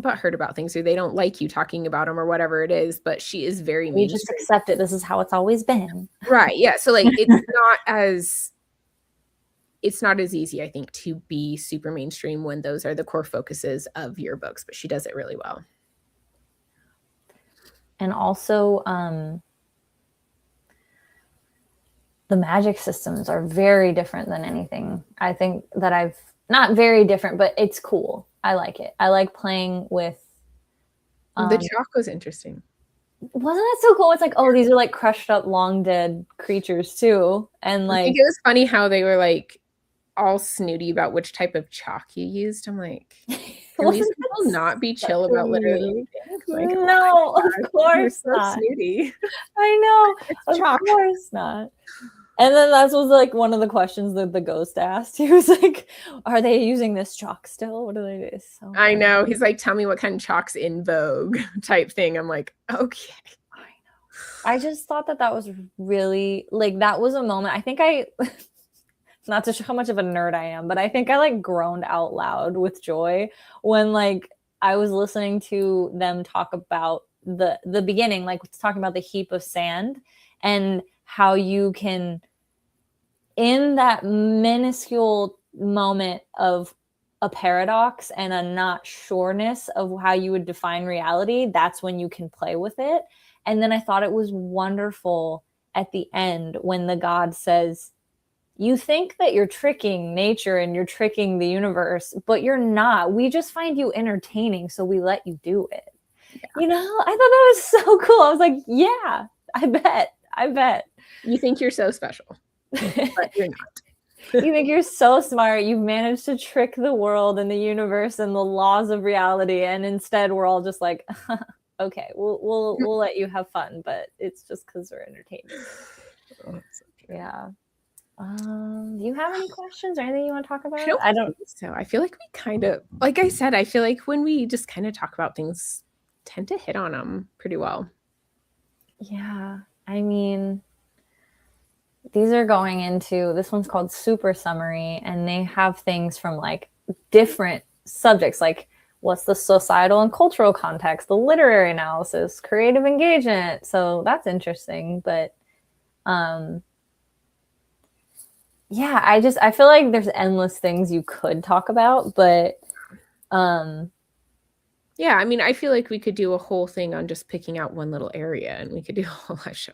butthurt about things, or they don't like you talking about them, or whatever it is. But she is very mainstream. You just accept it. This is how it's always been. Right. Yeah. So like it's not as easy, I think, to be super mainstream when those are the core focuses of your books, but she does it really well. And also, the magic systems are very different than anything I think that not very different, but it's cool. I like it. I like playing with. The chalk was interesting. Wasn't that so cool? It's like, oh, these are like crushed up, long dead creatures too. And like, I think it was funny how they were like all snooty about which type of chalk you used. I'm like, can these people not be chill about literally? Like, no, of course so not. Snooty. I know, of course not. And then that was like one of the questions that the ghost asked. He was like, "Are they using this chalk still? What do they do?" So I know. He's like, "Tell me what kind of chalk's in vogue," type thing. I'm like, okay. I know. I just thought that was really, like, that was a moment. I think not to show how much of a nerd I am, but I think I like groaned out loud with joy when like I was listening to them talk about the beginning, like talking about the heap of sand and how you can, in that minuscule moment of a paradox and a not sureness of how you would define reality, that's when you can play with it. And then I thought it was wonderful at the end when the god says, you think that you're tricking nature and you're tricking the universe, but you're not. We just find you entertaining, so we let you do it. Yeah. I thought that was so cool. I was like, yeah, I bet. You think you're so special, but you're not. You think you're so smart. You've managed to trick the world and the universe and the laws of reality, and instead we're all just like, okay, we'll let you have fun, but it's just because we're entertaining. Oh, so yeah. Do you have any questions or anything you want to talk about? I don't think so. I feel like we kind of, like I said, I feel like when we just kind of talk about things, tend to hit on them pretty well. Yeah. I mean, these are going into, this one's called Super Summary, and they have things from like different subjects, like what's the societal and cultural context, the literary analysis, creative engagement. So that's interesting. But yeah, I feel like there's endless things you could talk about, but yeah, I mean, I feel like we could do a whole thing on just picking out one little area, and we could do a whole live show.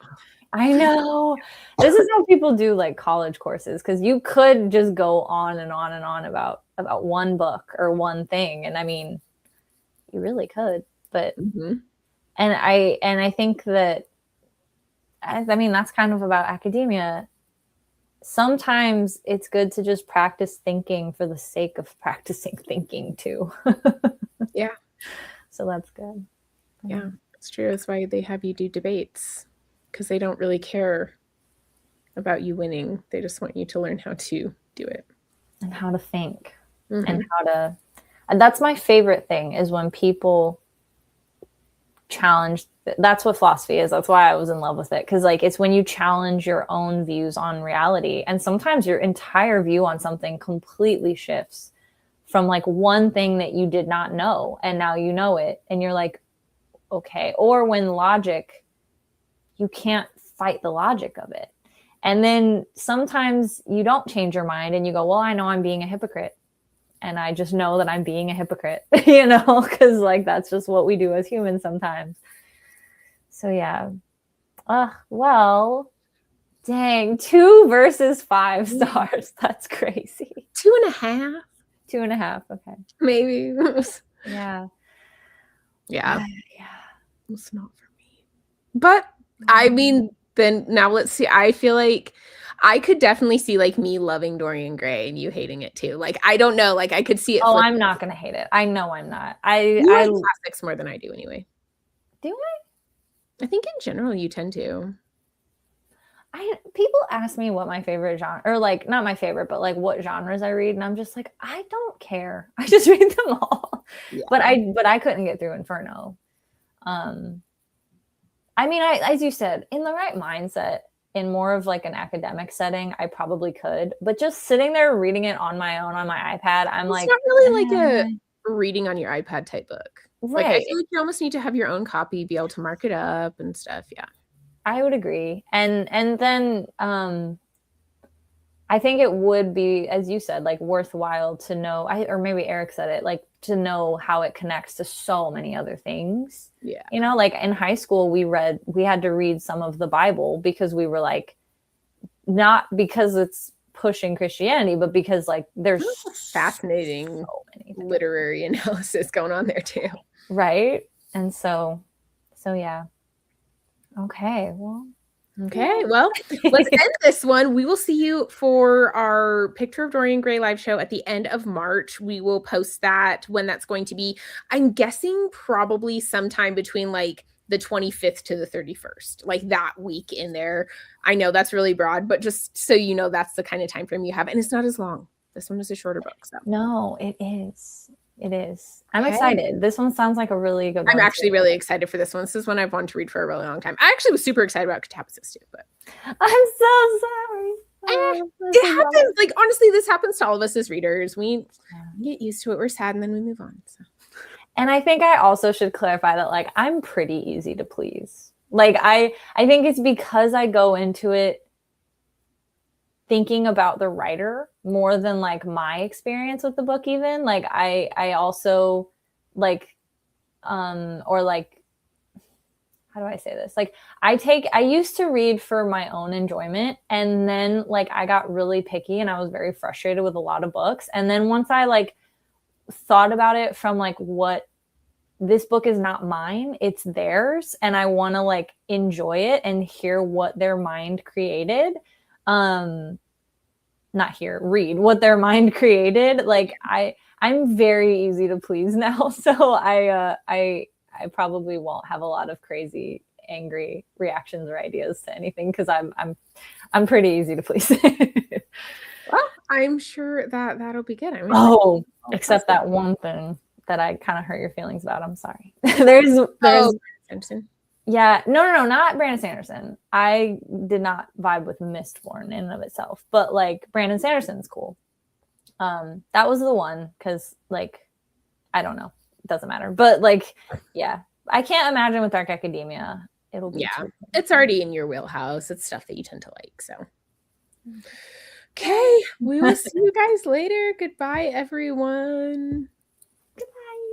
I know. This is how people do like college courses, because you could just go on and on and on about one book or one thing, and I mean, you really could. But and I think that, I mean, that's kind of about academia. Sometimes it's good to just practice thinking for the sake of practicing thinking too. Yeah. So that's good. Yeah, it's true. That's why they have you do debates, because they don't really care about you winning. They just want you to learn how to do it. And how to think. And how to, and that's my favorite thing, is when people challenge. That's what philosophy is. That's why I was in love with it, because like it's when you challenge your own views on reality, and sometimes your entire view on something completely shifts from like one thing that you did not know, and now you know it, and you're like, okay. Or when logic, you can't fight the logic of it, and then sometimes you don't change your mind and you go, well, I know I'm being a hypocrite, and I just know that I'm being a hypocrite, you know, because like that's just what we do as humans sometimes. So yeah. Well, dang, 2 versus 5 stars. That's crazy. 2.5. 2.5. Okay. Maybe. Yeah. Yeah. It's not for me. But I mean, then now let's see. I feel like I could definitely see like me loving Dorian Gray and you hating it too. Like, I don't know. Like, I could see it. Oh, I'm not gonna hate it. I know I'm not. I like classics more than I do anyway. Do I? I think in general you tend to. People ask me what my favorite genre, or like not my favorite, but like what genres I read, and I'm just like, I don't care. I just read them all. Yeah. But I couldn't get through Inferno. I mean, as you said, in the right mindset, in more of like an academic setting, I probably could. But just sitting there reading it on my own on my iPad, I'm it's like, not really like a reading on your iPad type book. Right. Like, I feel like you almost need to have your own copy, be able to mark it up and stuff. Yeah. I would agree. And then I think it would be, as you said, like worthwhile to know, or maybe Eric said it, like to know how it connects to so many other things. Yeah. You know, like in high school, we had to read some of the Bible because we were like, not because it's pushing Christianity, but because like there's fascinating so many literary analysis going on there too. Right. And so yeah. Okay. Well, let's end this one. We will see you for our Picture of Dorian Gray live show at the end of March. We will post that when that's going to be. I'm guessing probably sometime between like the 25th to the 31st, like that week in there. I know that's really broad, but just so you know, that's the kind of time frame you have. And it's not as long. This one is a shorter book. So. No, it is. It is. I'm excited. This one sounds like a really good one. I'm actually really excited for this one. This is one I've wanted to read for a really long time. I actually was super excited about Katabasis too, but I'm so sorry. It happens. Like, honestly, this happens to all of us as readers. We get used to it. We're sad and then we move on. So. And I think I also should clarify that like I'm pretty easy to please. Like I think it's because I go into it thinking about the writer more than like my experience with the book. Even like I also like or like, how do I say this? Like I used to read for my own enjoyment, and then like I got really picky and I was very frustrated with a lot of books. And then once I like thought about it from like, what, this book is not mine, it's theirs, and I want to like enjoy it and hear what their mind created. Read what their mind created. Like I'm very easy to please now. So I probably won't have a lot of crazy angry reactions or ideas to anything, because I'm pretty easy to please. Well, I'm sure that'll be good. Except that one thing that I kind of hurt your feelings about. I'm sorry. there's Simpson. Yeah, no, not Brandon Sanderson. I did not vibe with Mistborn in and of itself, but like Brandon Sanderson's cool. That was the one, because like, I don't know, it doesn't matter. But like, yeah, I can't imagine with Dark Academia it'll be. Yeah, it's already in your wheelhouse. It's stuff that you tend to like. So Okay, we will see you guys later. Goodbye, everyone.